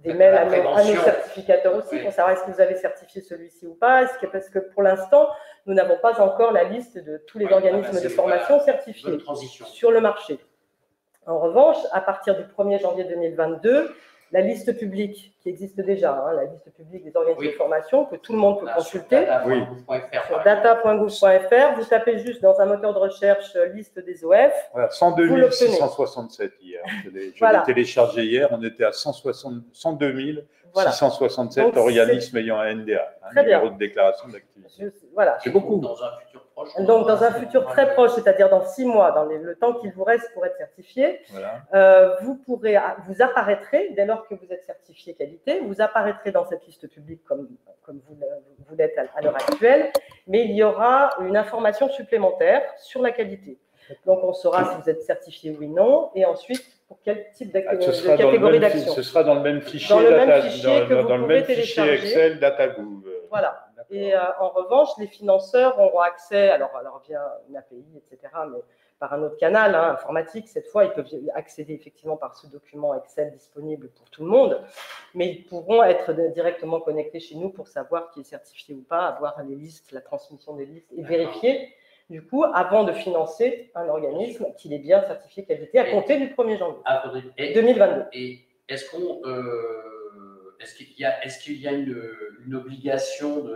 mails à nos certificateurs aussi pour savoir est-ce que vous avez certifié celui-ci ou pas, parce que pour l'instant, nous n'avons pas encore la liste de tous les organismes de formation certifiés sur le marché. En revanche, à partir du 1er janvier 2022, la liste publique qui existe déjà, hein, la liste publique des organismes de formation que tout le monde peut consulter sur data.gouv.fr. Vous tapez juste dans un moteur de recherche liste des OF. Voilà, 102 667 hier. Je l'ai téléchargé hier. On était à 102 667 organismes ayant un NDA, un numéro de déclaration d'activité. Voilà. C'est beaucoup. Dans un futur proche. Donc, dans un futur très proche, c'est-à-dire dans 6 mois, dans le temps qu'il vous reste pour être certifié, vous apparaîtrez, dès lors que vous êtes certifié qualité, vous apparaîtrez dans cette liste publique comme vous l'êtes à l'heure actuelle, mais il y aura une information supplémentaire sur la qualité. Donc, on saura si vous êtes certifié oui ou non, et ensuite, pour quel type de catégorie d'action. Ce sera dans le même fichier, dans le même fichier Excel DataGouv. Voilà. Et en revanche, les financeurs auront accès, alors via une API, etc., mais par un autre canal informatique, cette fois, ils peuvent accéder effectivement par ce document Excel disponible pour tout le monde, mais ils pourront être directement connectés chez nous pour savoir qui est certifié ou pas, avoir les listes, la transmission des listes et vérifier, du coup, avant de financer un organisme qu'il est bien certifié qualité à compter du 1er janvier 2022. Et est-ce qu'il y a une obligation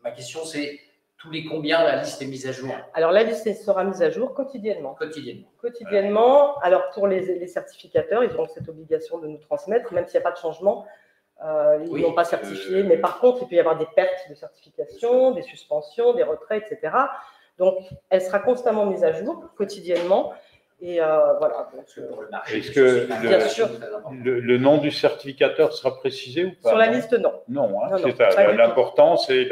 ma question, c'est tous les combien la liste est mise à jour? Alors, la liste sera mise à jour quotidiennement. Voilà. Alors, pour les certificateurs, ils auront cette obligation de nous transmettre, même s'il n'y a pas de changement. Ils n'ont pas certifié, mais par contre, il peut y avoir des pertes de certification, des suspensions, des retraits, etc. Donc, elle sera constamment mise à jour quotidiennement. Et voilà. Est-ce que le nom du certificateur sera précisé ou pas? Sur la liste, non. Non, l'important, c'est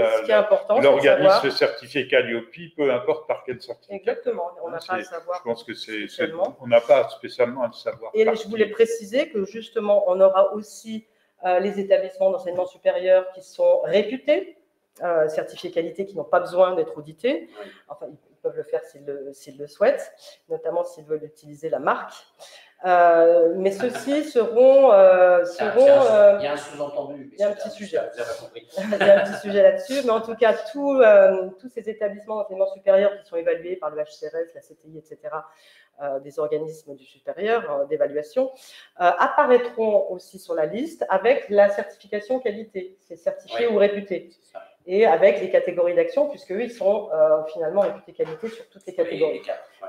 l'organisme certifié Calliope, peu importe par quel certificat. Exactement, on n'a pas à le savoir. Je pense que on n'a pas spécialement à le savoir. Et je voulais préciser que justement, on aura aussi les établissements d'enseignement supérieur qui sont réputés, certifiés qualité, qui n'ont pas besoin d'être audités. Enfin, ils peuvent le faire s'ils le souhaitent, notamment s'ils veulent utiliser la marque. Mais ceux-ci seront… il y a un sous-entendu. Il y a un petit sujet. Vous avez compris. Il y a un petit sujet là-dessus. Mais en tout cas, tous ces établissements d'enseignement supérieur qui sont évalués par le HCRS, la CTI, etc., des organismes du supérieur d'évaluation, apparaîtront aussi sur la liste avec la certification qualité. C'est certifié ou réputé. Et avec les catégories d'action, puisque eux, ils sont finalement réputés qualité sur toutes les catégories.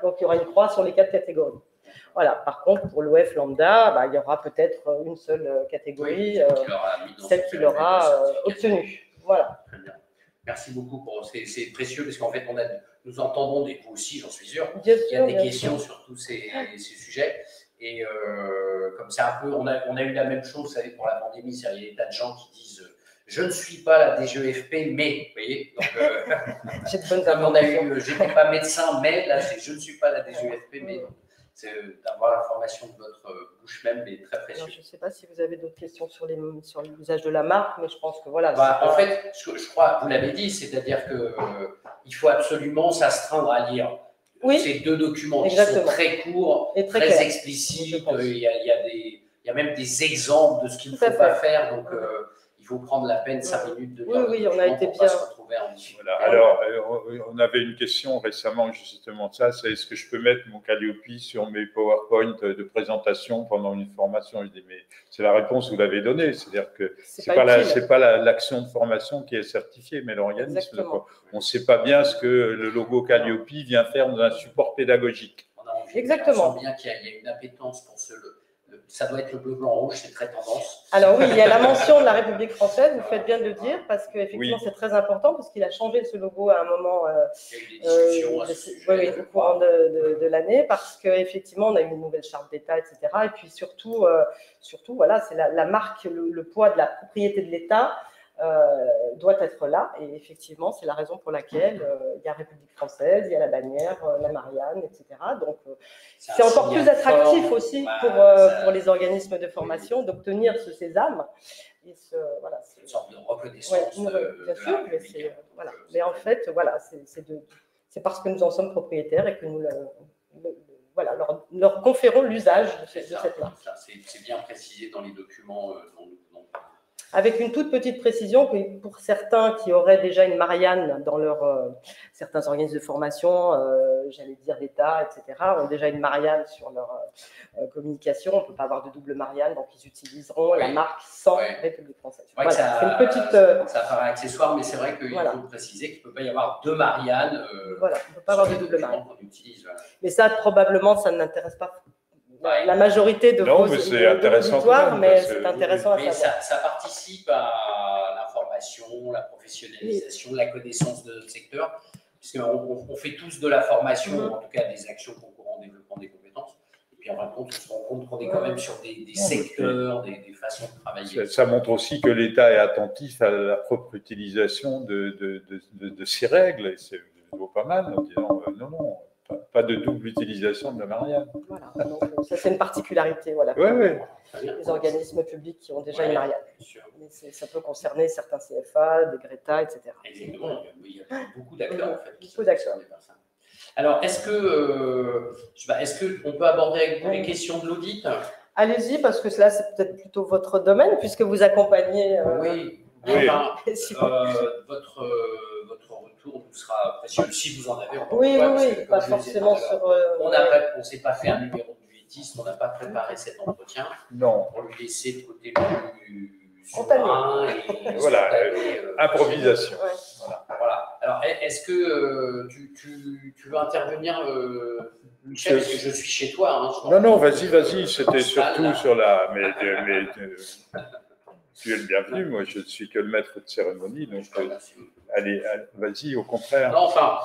Donc, il y aura une croix sur les 4 catégories. Voilà. Par contre, pour l'OF lambda, il y aura peut-être une seule catégorie, celle qui l'aura obtenue. Voilà. Très bien. Merci beaucoup. C'est précieux parce qu'en fait, nous entendons, et vous aussi, j'en suis sûr, il y a des questions sur tous ces sujets. Et comme c'est un peu, on a eu la même chose, vous savez, pour la pandémie, il y a des tas de gens qui disent je ne suis pas la DGEFP, mais, vous voyez, donc, comme on a eu, j'étais pas médecin, mais là, c'est je ne suis pas la DGEFP, mais c'est d'avoir l'information de votre bouche même est très précieux. Je ne sais pas si vous avez d'autres questions sur l'usage de la marque, mais je pense que voilà. En fait, je crois, vous l'avez dit, c'est-à-dire qu'il faut absolument s'astreindre à lire ces 2 documents qui sont très courts, et très explicites. Il y a même des exemples de ce qu'il ne faut pas faire. Donc, il faut prendre la peine 5 minutes de lire. Oui, on a été bien. Voilà. Alors, on avait une question récemment justement de ça, c'est est-ce que je peux mettre mon Calliope sur mes PowerPoint de présentation pendant une formation? Je dis, mais c'est la réponse, vous l'avez donnée, c'est-à-dire que c'est pas l'action de formation qui est certifiée, mais l'organisme. On ne sait pas bien ce que le logo Calliope vient faire dans un support pédagogique. Exactement. On sent bien qu'il y a une appétence pour ça doit être le bleu, blanc, rouge, c'est très tendance. Alors oui, il y a la mention de la République française, vous faites bien de le dire, parce qu'effectivement c'est très important, parce qu'il a changé ce logo à un moment au courant de l'année, parce qu'effectivement on a eu une nouvelle charte d'État, etc. Et puis surtout voilà, c'est la marque, le poids de la propriété de l'État doit être là, et effectivement c'est la raison pour laquelle il y a République française, il y a la bannière, la Marianne, etc. Donc c'est encore plus attractif aussi pour les organismes de formation d'obtenir ce sésame. Et voilà, c'est une sorte de reconnaissance. Bien sûr, mais voilà. Mais en fait, voilà, c'est parce que nous en sommes propriétaires et que nous voilà, leur conférons l'usage de cette marque. C'est bien précisé dans les documents dont nous venons. Avec une toute petite précision, que pour certains qui auraient déjà une Marianne dans certains organismes de formation, j'allais dire d'État, etc., ont déjà une Marianne sur leur communication. On ne peut pas avoir de double Marianne, donc ils utiliseront la marque sans République française. Voilà, c'est une petite. Ça paraît accessoire, mais c'est vrai qu'il faut préciser qu'il ne peut pas y avoir deux Mariannes. Voilà, on ne peut pas avoir de double Marianne. Mais ça, probablement, ça n'intéresse pas la majorité de vos auditoires, mais c'est intéressant à savoir. Ça participe à l'information, la professionnalisation, la connaissance de notre secteur, puisqu'on fait tous de la formation, en tout cas des actions concourant au développement des compétences. Et puis en fin de compte, on se rend compte qu'on est quand même sur des secteurs, des façons de travailler. Ça montre aussi que l'État est attentif à la propre utilisation de ces règles. Et c'est pas mal en disant non. Pas de double utilisation de la Marianne. Voilà, donc ça c'est une particularité, voilà. Les organismes publics qui ont déjà une Marianne. Mais ça peut concerner certains CFA, des Greta, etc. Exactement, il y a beaucoup d'acteurs en fait. Beaucoup d'acteurs. Alors, est-ce qu'on peut aborder avec vous les questions de l'audit? Allez-y, parce que là c'est peut-être plutôt votre domaine, puisque vous accompagnez. Votre retour nous sera précieux si vous en avez. Oui, pas forcément sur. On ne s'est pas fait un numéro de budgétiste, on n'a pas préparé cet entretien. Non. Pour lui laisser le côté plus spontané. Voilà, improvisation. Voilà. Alors, est-ce que tu veux intervenir, Michel, parce que je suis chez toi. Non, vas-y. C'était surtout sur la. Mais tu es le bienvenu, moi je ne suis que le maître de cérémonie, donc allez, vas-y, au contraire. Non, enfin,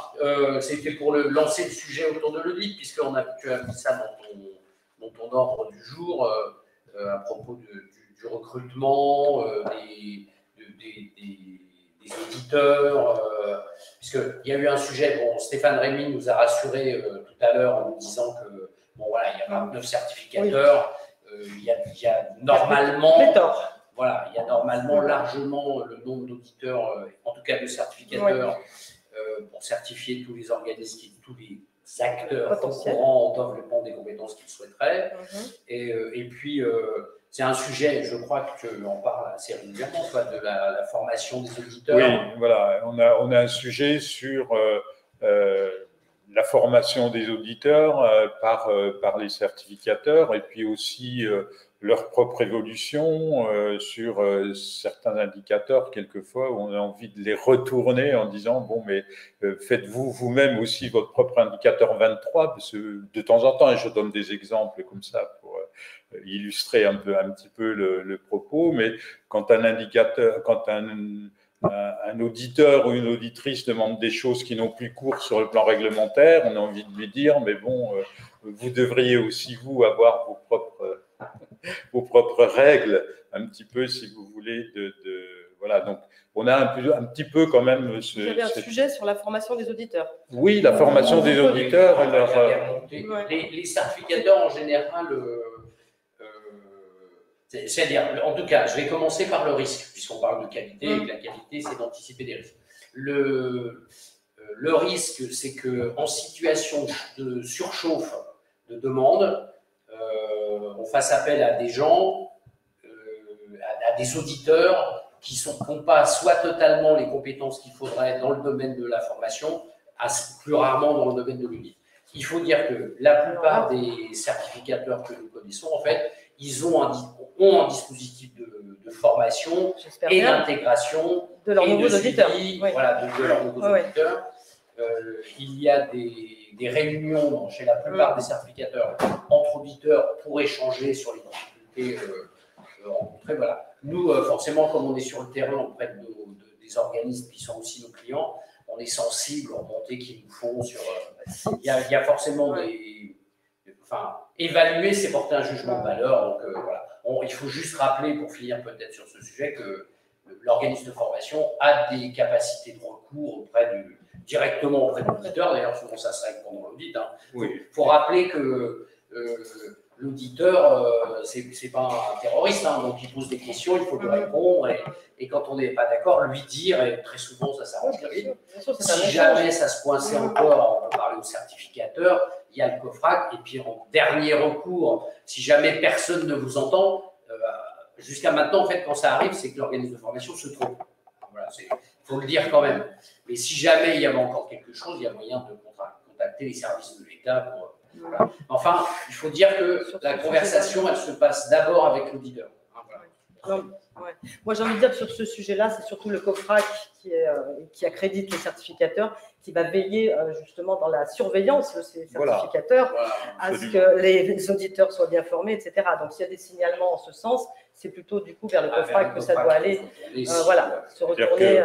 c'était pour lancer le sujet autour de l'audit, puisque tu as mis ça dans ton ordre du jour, à propos du recrutement, des auditeurs, puisqu'il y a eu un sujet, Stéphane Rémy nous a rassuré tout à l'heure en nous disant que, il y a 29 certificateurs, il y a normalement... Voilà, il y a normalement largement le nombre d'auditeurs, en tout cas de certificateurs, pour certifier tous les organismes, tous les acteurs concurrents en développement des compétences qu'ils souhaiteraient. Et puis, c'est un sujet, je crois qu'on parle assez régulièrement, de la formation des auditeurs. Oui, voilà, on a un sujet sur la formation des auditeurs par les certificateurs, et puis aussi leur propre évolution sur certains indicateurs, quelquefois, où on a envie de les retourner en disant, mais faites-vous vous-même aussi votre propre indicateur 23, parce que de temps en temps, et je donne des exemples comme ça pour illustrer un petit peu le propos, mais quand un auditeur ou une auditrice demande des choses qui n'ont plus cours sur le plan réglementaire, on a envie de lui dire, mais vous devriez aussi, vous, avoir vos propres règles, un petit peu, si vous voulez, voilà, donc on a un petit peu quand même... Vous avez un sujet sur la formation des auditeurs. Oui, la formation des auditeurs. Les certificateurs, en général... C'est-à-dire, en tout cas, je vais commencer par le risque, puisqu'on parle de qualité, et que la qualité, c'est d'anticiper des risques. Le risque, c'est qu'en situation de surchauffe de demande, on fasse appel à des gens, à des auditeurs qui n'ont pas soit totalement les compétences qu'il faudrait dans le domaine de la formation, plus rarement dans le domaine de l'audit. Il faut dire que la plupart des certificateurs que nous connaissons, en fait, ils ont un dispositif de formation et d'intégration de leurs nouveaux auditeurs. Voilà, de leurs nouveaux auditeurs. Il y a des réunions chez la plupart des certificateurs entre auditeurs pour échanger sur les difficultés souhaité rencontrer. Voilà. Nous, forcément, comme on est sur le terrain auprès des organismes qui sont aussi nos clients, on est sensible aux remontées qu'ils nous font sur. Il y a forcément enfin, évaluer, c'est porter un jugement de valeur. Donc voilà. Il faut juste rappeler, pour finir peut-être sur ce sujet, que l'organisme de formation a des capacités de recours directement auprès de l'auditeur. D'ailleurs, souvent ça se règle pendant l'audit. Il faut rappeler que l'auditeur, c'est pas un terroriste, donc il pose des questions, il faut lui répondre, et quand on n'est pas d'accord, lui dire, et très souvent ça s'arrange très vite. Si jamais ça se coinçait encore, on peut parler au certificateur, il y a le COFRAC, et puis en dernier recours, si jamais personne ne vous entend, jusqu'à maintenant, en fait, quand ça arrive, c'est que l'organisme de formation se trompe. Voilà, il faut le dire quand même. Mais si jamais il y avait encore quelque chose, il y a moyen de contacter les services de l'État pour. Voilà. Enfin, il faut dire que la conversation, elle se passe d'abord avec l'auditeur. Voilà. Moi, j'ai envie de dire que sur ce sujet-là, c'est surtout le COFRAC qui accrédite les certificateurs, qui va veiller justement dans la surveillance de ces certificateurs à ce que les auditeurs soient bien formés, etc. Donc, s'il y a des signalements en ce sens, c'est plutôt du coup vers le COFRAC que ça doit aller, se retourner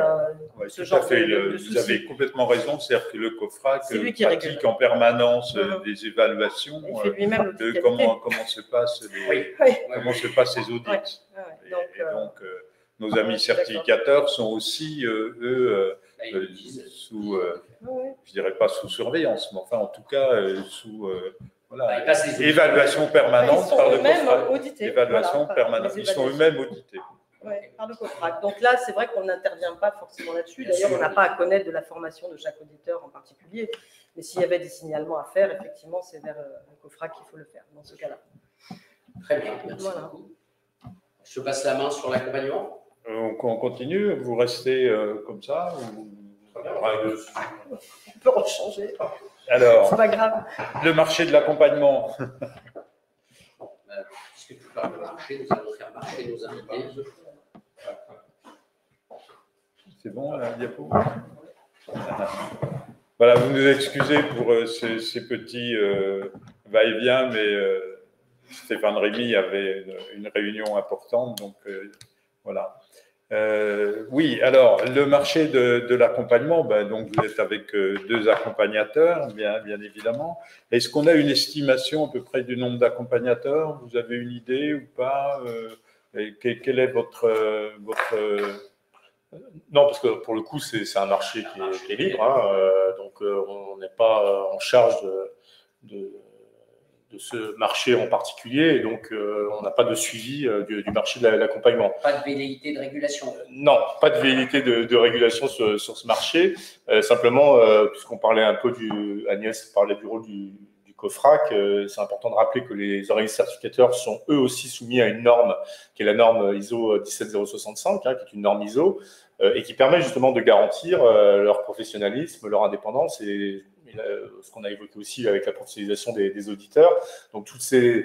ce genre de soucis. Vous avez complètement raison, c'est-à-dire que le COFRAC pratique en permanence des évaluations de comment se passent ces audits. Donc, nos amis certificateurs sont aussi, eux, sous, je dirais pas sous surveillance, mais enfin, en tout cas, sous évaluation permanente par le COFRAC. Évaluation permanente. Ils sont eux-mêmes audités. Oui, par le COFRAC. Donc là, c'est vrai qu'on n'intervient pas forcément là-dessus. D'ailleurs, on n'a pas à connaître de la formation de chaque auditeur en particulier. Mais s'il y avait des signalements à faire, effectivement, c'est vers le COFRAC qu'il faut le faire dans ce cas-là. Très bien, merci beaucoup. Je passe la main sur l'accompagnement. On continue, vous restez comme ça ou... On peut rechanger. Alors, c'est pas grave. Le marché de l'accompagnement. Puisque tu parles de marché, nous allons faire marcher nos invités. C'est bon, la diapo? Voilà, vous nous excusez pour ces petits va-et-vient, mais Stéphane Rémy avait une réunion importante, donc voilà. Oui, alors le marché de l'accompagnement, donc vous êtes avec 2 accompagnateurs, bien évidemment. Est-ce qu'on a une estimation à peu près du nombre d'accompagnateurs? Vous avez une idée ou pas? Quel est votre... Non, parce que pour le coup, c'est un marché qui est libre, donc on n'est pas en charge de ce marché en particulier, et donc on n'a pas de suivi du marché de l'accompagnement. Pas de velléité de régulation? Non, pas de velléité de régulation sur ce marché. Simplement, puisqu'on parlait un peu Agnès parlait du rôle du COFRAC, c'est important de rappeler que les organismes certificateurs sont eux aussi soumis à une norme qui est la norme ISO 17065, qui est une norme ISO, et qui permet justement de garantir leur professionnalisme, leur indépendance et ce qu'on a évoqué aussi avec la professionnalisation des auditeurs. Donc, tous ces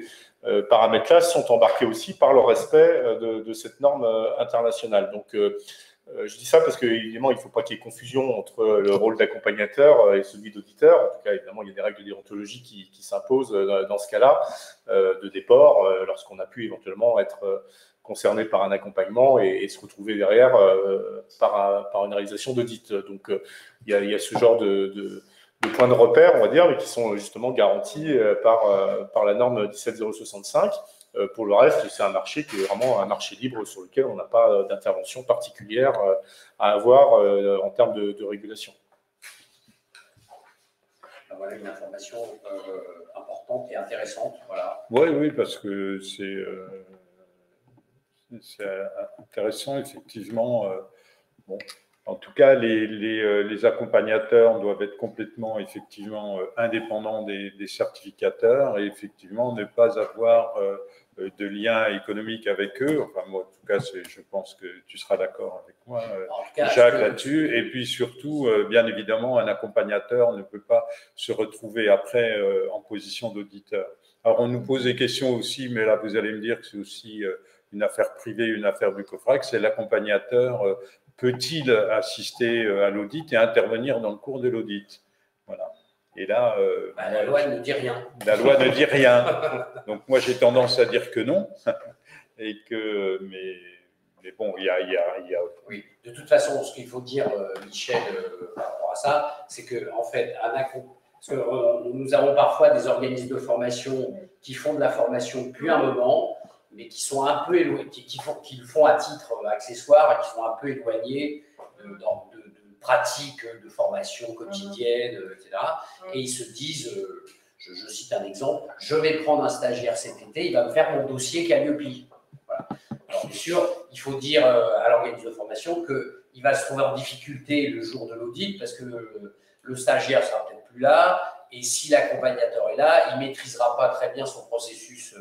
paramètres-là sont embarqués aussi par le respect de cette norme internationale. Donc, je dis ça parce qu'évidemment, il ne faut pas qu'il y ait confusion entre le rôle d'accompagnateur et celui d'auditeur. En tout cas, évidemment, il y a des règles de déontologie qui s'imposent dans ce cas-là, de déport, lorsqu'on a pu éventuellement être concerné par un accompagnement et se retrouver derrière par une réalisation d'audit. Donc, il y a ce genre de points de repère, on va dire, mais qui sont justement garantis par la norme 17065. Pour le reste, c'est un marché qui est vraiment un marché libre sur lequel on n'a pas d'intervention particulière à avoir en termes de régulation. Voilà une information importante et intéressante. Voilà. Oui, parce que c'est intéressant, effectivement. Bon. En tout cas, les accompagnateurs doivent être complètement, effectivement, indépendants des certificateurs et effectivement ne pas avoir de lien économique avec eux. Enfin, moi, en tout cas, je pense que tu seras d'accord avec moi, Jacques, là-dessus. Et puis surtout, bien évidemment, un accompagnateur ne peut pas se retrouver après en position d'auditeur. Alors, on nous pose des questions aussi, mais là, vous allez me dire que c'est aussi une affaire privée, une affaire du COFRAC. C'est l'accompagnateur peut-il assister à l'audit et intervenir dans le cours de l'audit? Voilà. Et là, la loi ne dit rien. La loi ne dit rien. Donc moi, j'ai tendance à dire que non. Et que, mais bon, il y a... Oui, de toute façon, ce qu'il faut dire, Michel, par rapport à ça, c'est que en fait, parce que nous avons parfois des organismes de formation qui font de la formation depuis un moment, mais qui sont un peu éloignés, qui le font à titre accessoire et qui sont un peu éloignés de pratiques de formation quotidienne, etc. Et ils se disent, je cite un exemple, je vais prendre un stagiaire cet été, il va me faire mon dossier Calliope. Voilà. Alors, bien sûr, il faut dire à l'organisme de formation qu'il va se trouver en difficulté le jour de l'audit parce que le stagiaire ne sera peut-être plus là. Et si l'accompagnateur est là, il ne maîtrisera pas très bien son processus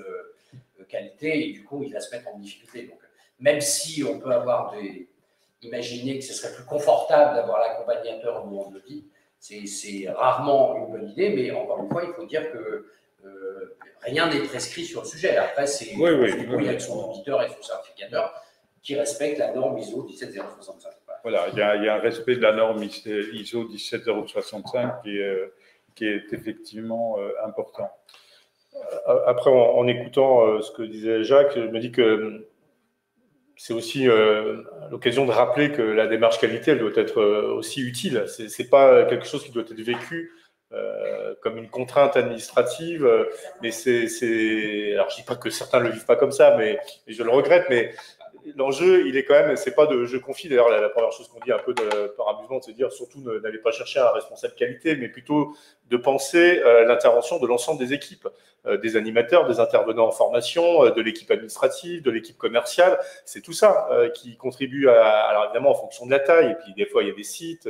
qualité et du coup, il va se mettre en difficulté. Donc, même si on peut imaginer que ce serait plus confortable d'avoir l'accompagnateur au moment de l'audit, c'est rarement une bonne idée, mais encore une fois, il faut dire que rien n'est prescrit sur le sujet. Après, c'est avec son auditeur et son certificateur qui respecte la norme ISO 17065. Voilà, il y a un respect de la norme ISO 17065 qui est effectivement important. Après, en écoutant ce que disait Jacques, je me dis que c'est aussi l'occasion de rappeler que la démarche qualité, elle doit être aussi utile. C'est pas quelque chose qui doit être vécu comme une contrainte administrative, mais alors je dis pas que certains le vivent pas comme ça, mais je le regrette, mais l'enjeu, il est quand même, c'est pas de je confie, d'ailleurs la première chose qu'on dit un peu par amusement, c'est de dire surtout n'allez pas chercher un responsable qualité, mais plutôt de penser l'intervention de l'ensemble des équipes, des animateurs, des intervenants en formation, de l'équipe administrative, de l'équipe commerciale, c'est tout ça qui contribue alors évidemment en fonction de la taille, et puis des fois il y a des sites,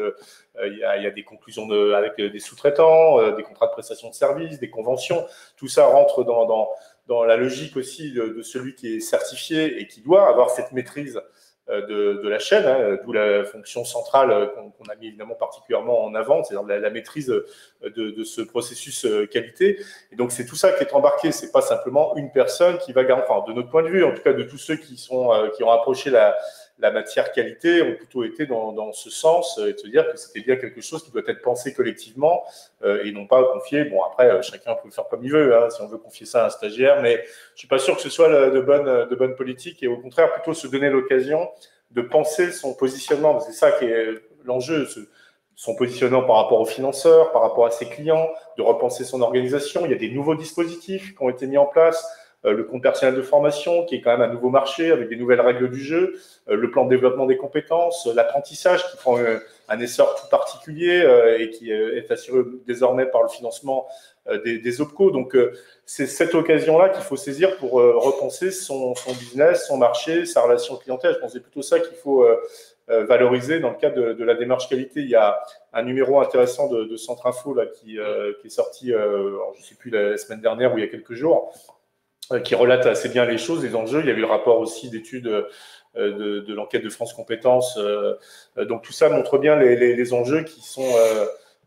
il y a des conclusions avec des sous-traitants, des contrats de prestation de services, des conventions, tout ça rentre dans la logique aussi de celui qui est certifié et qui doit avoir cette maîtrise de la chaîne, hein, d'où la fonction centrale qu'on a mis évidemment particulièrement en avant, c'est-à-dire la maîtrise de ce processus qualité. Et donc c'est tout ça qui est embarqué, c'est pas simplement une personne qui va garantir, enfin de notre point de vue, en tout cas de tous ceux qui ont approché la matière qualité, ont plutôt été dans ce sens et de se dire que c'était bien quelque chose qui doit être pensé collectivement et non pas confié. Bon, après, chacun peut le faire comme il veut, hein, si on veut confier ça à un stagiaire, mais je suis pas sûr que ce soit de bonne politique et au contraire, plutôt se donner l'occasion de penser son positionnement. C'est ça qui est l'enjeu, son positionnement par rapport aux financeurs, par rapport à ses clients, de repenser son organisation. Il y a des nouveaux dispositifs qui ont été mis en place. Le compte personnel de formation, qui est quand même un nouveau marché avec des nouvelles règles du jeu, le plan de développement des compétences, l'apprentissage qui prend un essor tout particulier et qui est assuré désormais par le financement des OPCO. Donc, c'est cette occasion-là qu'il faut saisir pour repenser son business, son marché, sa relation clientèle. Je pense que c'est plutôt ça qu'il faut valoriser dans le cadre de la démarche qualité. Il y a un numéro intéressant de Centre Info là, qui est sorti, alors, je ne sais plus, la semaine dernière ou il y a quelques jours, qui relate assez bien les choses, les enjeux. Il y a eu le rapport aussi d'études de l'enquête de France Compétences. Donc tout ça montre bien les enjeux qui sont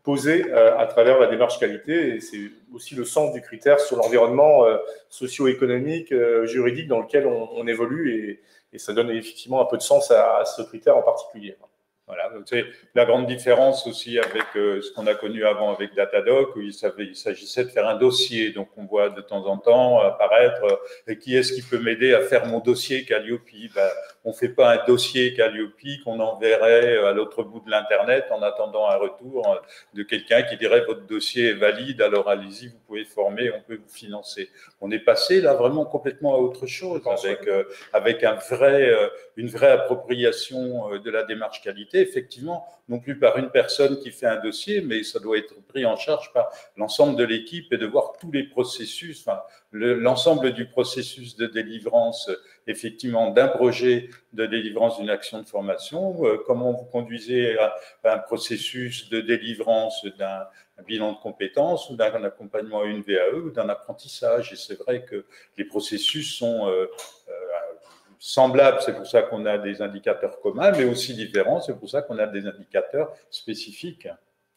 posés à travers la démarche qualité. Et c'est aussi le sens du critère sur l'environnement socio-économique, juridique dans lequel on évolue. Et ça donne effectivement un peu de sens à ce critère en particulier. Voilà, c'est la grande différence aussi avec ce qu'on a connu avant avec Datadoc, où il s'agissait de faire un dossier. Donc, on voit de temps en temps apparaître qui est-ce qui peut m'aider à faire mon dossier Calliope. On ne fait pas un dossier Calliope qu'on enverrait à l'autre bout de l'Internet en attendant un retour de quelqu'un qui dirait votre dossier est valide, alors allez-y, vous pouvez former, on peut vous financer. On est passé là vraiment complètement à autre chose, avec une vraie appropriation de la démarche qualité. Effectivement, non plus par une personne qui fait un dossier, mais ça doit être pris en charge par l'ensemble de l'équipe et de voir tous les processus, l'ensemble du processus de délivrance, effectivement, d'un projet de délivrance d'une action de formation, comment vous conduisez un processus de délivrance d'un bilan de compétences ou d'un accompagnement à une VAE ou d'un apprentissage. Et c'est vrai que les processus sont semblables, c'est pour ça qu'on a des indicateurs communs, mais aussi différents, c'est pour ça qu'on a des indicateurs spécifiques.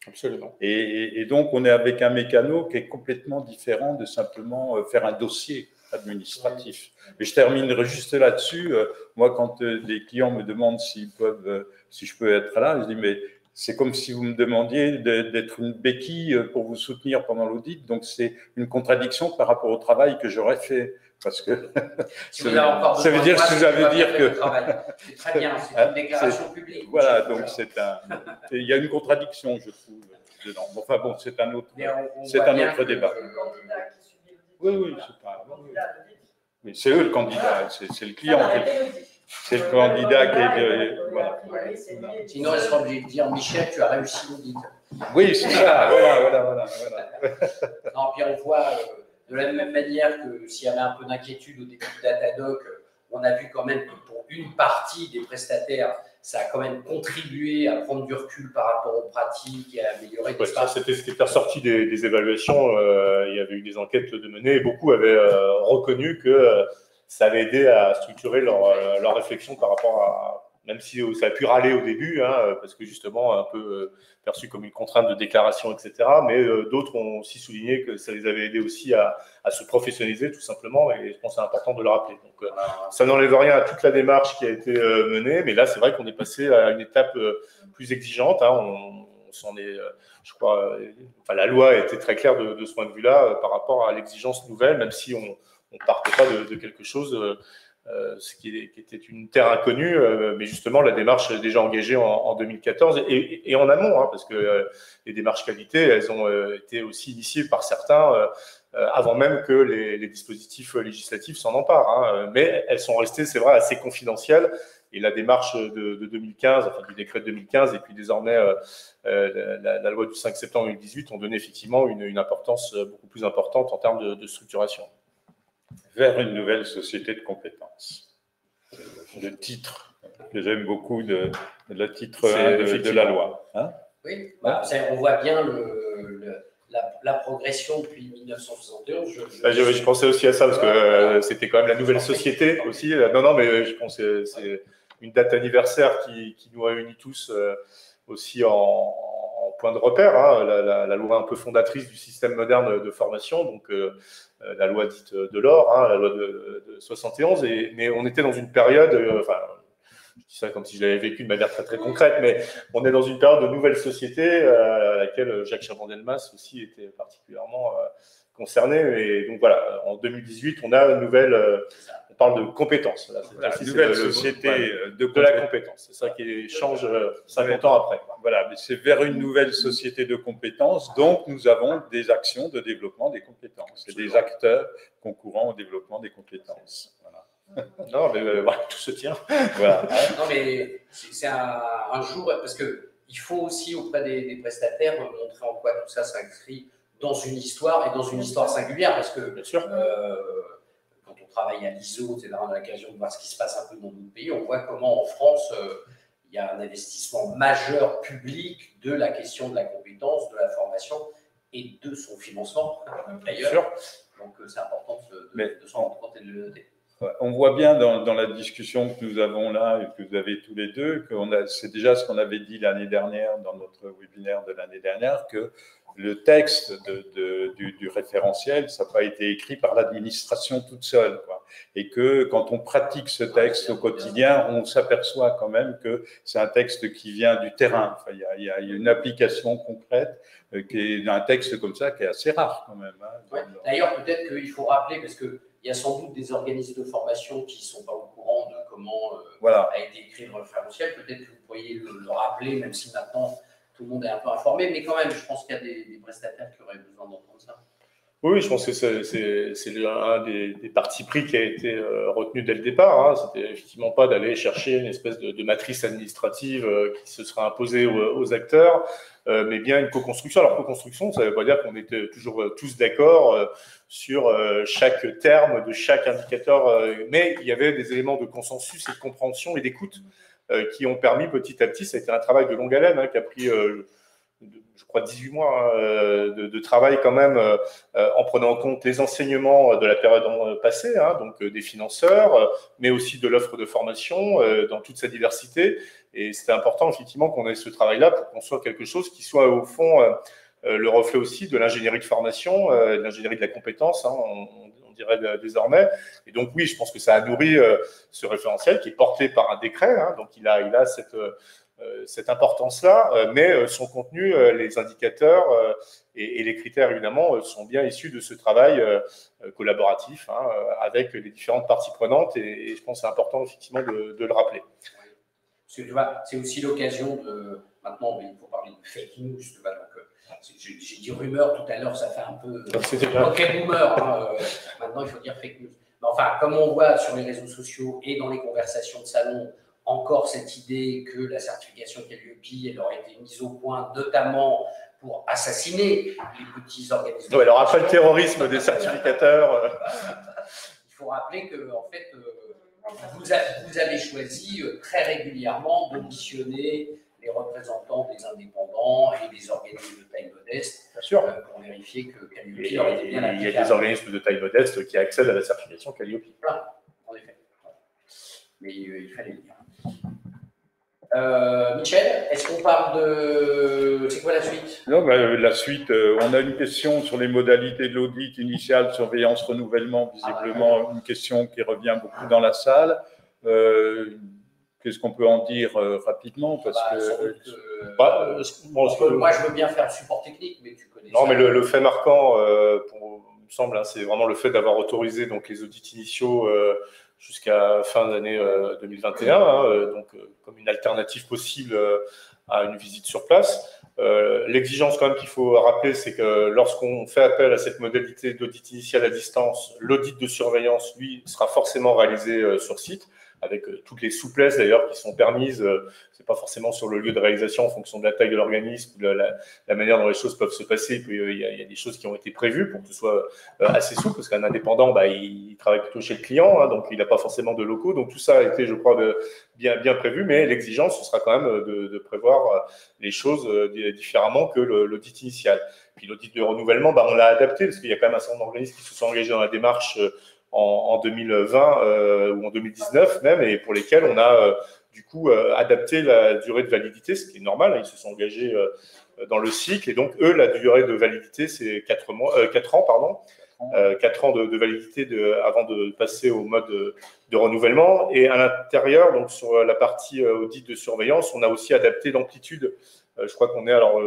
Absolument. Et donc, on est avec un mécano qui est complètement différent de simplement faire un dossier administratif. Et je terminerai juste là-dessus. Moi, quand des clients me demandent si je peux être là, je dis, mais c'est comme si vous me demandiez d'être une béquille pour vous soutenir pendant l'audit. Donc, c'est une contradiction par rapport au travail que j'aurais fait. Parce que si vous avez encore ça veut dire, ça veut dire que c'est très bien, c'est une déclaration publique. Voilà, donc il y a une contradiction, je trouve, dedans. Enfin bon, c'est un autre débat. Oui, c'est pas. Mais c'est eux le candidat, c'est le client. C'est le candidat qui est. Voilà. Sinon, ils seront obligés de dire Michel, tu as réussi l'audit. Oui, c'est ça, voilà. Non, puis on voit. De la même manière que s'il y avait un peu d'inquiétude au début de Datadog, on a vu quand même que pour une partie des prestataires, ça a quand même contribué à prendre du recul par rapport aux pratiques et à améliorer des ça, c'était ce qui était ressorti des évaluations. Il y avait eu des enquêtes de menées et beaucoup avaient reconnu que ça avait aidé à structurer leur réflexion par rapport à… Même si ça a pu râler au début, hein, parce que justement, un peu perçu comme une contrainte de déclaration, etc. Mais d'autres ont aussi souligné que ça les avait aidés aussi à se professionnaliser, tout simplement. Et je pense que c'est important de le rappeler. Donc, ça n'enlève rien à toute la démarche qui a été menée. Mais là, c'est vrai qu'on est passé à une étape plus exigeante. Hein. On s'en est, je crois, la loi a été très claire de ce point de vue-là par rapport à l'exigence nouvelle, même si on ne partait pas de quelque chose… ce qui était une terre inconnue, mais justement la démarche est déjà engagée en 2014 et en amont, hein, parce que les démarches qualité, elles ont été aussi initiées par certains avant même que les dispositifs législatifs s'en emparent, hein, mais elles sont restées, c'est vrai, assez confidentielles. Et la démarche de 2015, enfin du décret de 2015, et puis désormais la loi du 5 septembre 2018 ont donné effectivement une importance beaucoup plus importante en termes de structuration. Vers une nouvelle société de compétences. Le titre que j'aime beaucoup de la titre 1 de la loi. Hein, oui, on voit bien la progression depuis 1971. Je pensais aussi à ça parce que c'était quand même la nouvelle société aussi. Non, mais je pense que c'est une date anniversaire qui nous réunit tous aussi en point de repère, hein, la loi un peu fondatrice du système moderne de formation, donc la loi dite de l'or, hein, la loi de 71, mais on était dans une période, je dis ça comme si je l'avais vécu de manière très très concrète, mais on est dans une période de nouvelle société à laquelle Jacques Chaban-Delmas aussi était particulièrement concerné. Et donc voilà, en 2018, on a une nouvelle, on parle de compétences. Voilà, une nouvelle société de la compétence. C'est ça qui change 50 ans après. Voilà, mais c'est vers une nouvelle société de compétences. Donc, nous avons des actions de développement des compétences et des acteurs concourant au développement des compétences. Voilà. Non, mais voilà, tout se tient. Voilà. Non, mais c'est un jour, parce qu'il faut aussi auprès des prestataires montrer en quoi tout ça s'inscrit dans une histoire et dans une histoire singulière, parce que bien sûr. Quand on travaille à l'ISO, on a l'occasion de voir ce qui se passe un peu dans d'autres pays, on voit comment en France, il y a un investissement majeur public de la question de la compétence, de la formation et de son financement, d'ailleurs. Donc c'est important de s'en rendre compte et de le noter. On voit bien dans la discussion que nous avons là et que vous avez tous les deux, c'est déjà ce qu'on avait dit l'année dernière, dans notre webinaire de l'année dernière, que le texte du référentiel, ça n'a pas été écrit par l'administration toute seule, quoi. Et que quand on pratique ce texte au quotidien, on s'aperçoit quand même que c'est un texte qui vient du terrain. Enfin, il y a une application concrète qui est un texte comme ça qui est assez rare quand même. Hein, ouais. D'ailleurs, peut-être qu'il faut rappeler, parce qu'il y a sans doute des organismes de formation qui ne sont pas au courant de comment a été écrit le référentiel. Peut-être que vous pourriez le rappeler, même si maintenant tout le monde est un peu informé, mais quand même, je pense qu'il y a des prestataires qui auraient besoin d'entendre ça. Oui, je pense que c'est un des partis pris qui a été retenu dès le départ. Hein. C'était effectivement pas d'aller chercher une espèce de matrice administrative qui se serait imposée aux acteurs, mais bien une co-construction. Alors, co-construction, ça ne veut pas dire qu'on était toujours tous d'accord sur chaque terme de chaque indicateur, mais il y avait des éléments de consensus et de compréhension et d'écoute qui ont permis petit à petit, ça a été un travail de longue haleine, hein, qui a pris, je crois, 18 mois de travail quand même, en prenant en compte les enseignements de la période passée, hein, donc des financeurs, mais aussi de l'offre de formation dans toute sa diversité. Et c'était important, effectivement, qu'on ait ce travail-là pour qu'on soit quelque chose qui soit, au fond, le reflet aussi de l'ingénierie de formation, de l'ingénierie de la compétence. Hein, on dirait désormais. Et donc oui, je pense que ça a nourri ce référentiel qui est porté par un décret, hein, donc il a cette importance-là, mais son contenu, les indicateurs et les critères, évidemment, sont bien issus de ce travail collaboratif, hein, avec les différentes parties prenantes, et je pense que c'est important, effectivement, de le rappeler. Parce que tu vois, c'est aussi l'occasion de… Maintenant, il faut parler de fake news, tu vois, donc j'ai dit rumeur tout à l'heure, ça fait un peu… Ok, boomer, hein, maintenant il faut dire fake news. Mais enfin, comme on voit sur les réseaux sociaux et dans les conversations de salon, encore cette idée que la certification Calliope, elle aurait été mise au point, notamment pour assassiner les petits organismes. Oui, alors après le terrorisme des certificateurs… Il faut rappeler que, en fait, vous avez choisi très régulièrement d'auditionner les représentants des indépendants et des organismes de taille modeste. Bien sûr. Pour vérifier que Calliope aurait été bien applicable. Il y a des organismes de taille modeste qui accèdent à la certification Calliope. Voilà, en effet. Mais il fallait le dire. Michel, est-ce qu'on parle de… C'est quoi la suite? Non, la suite, on a une question sur les modalités de l'audit initial, surveillance, renouvellement, visiblement une question qui revient beaucoup dans la salle. Qu'est-ce qu'on peut en dire rapidement parce moi, je veux bien faire le support technique, mais tu connais. Non, mais le fait marquant, il me semble, hein, c'est vraiment le fait d'avoir autorisé donc, les audits initiaux jusqu'à fin d'année 2021, hein, donc comme une alternative possible à une visite sur place. L'exigence quand même qu'il faut rappeler, c'est que lorsqu'on fait appel à cette modalité d'audit initial à distance, l'audit de surveillance, lui, sera forcément réalisé sur site, avec toutes les souplesses d'ailleurs qui sont permises. C'est pas forcément sur le lieu de réalisation en fonction de la taille de l'organisme, la manière dont les choses peuvent se passer. Il y a des choses qui ont été prévues pour que ce soit assez souple, parce qu'un indépendant, il travaille plutôt chez le client, hein, donc il n'a pas forcément de locaux. Donc tout ça a été, je crois, bien prévu, mais l'exigence, ce sera quand même de prévoir les choses différemment que l'audit initial. Puis l'audit de renouvellement, on l'a adapté, parce qu'il y a quand même un certain nombre d'organismes qui se sont engagés dans la démarche en 2020 ou en 2019 même, et pour lesquels on a du coup adapté la durée de validité, ce qui est normal, hein, ils se sont engagés dans le cycle, et donc eux, la durée de validité, c'est 4 ans, pardon. 4 ans de validité avant de passer au mode de renouvellement. Et à l'intérieur, donc sur la partie audit de surveillance, on a aussi adapté l'amplitude. Je crois qu'on est alors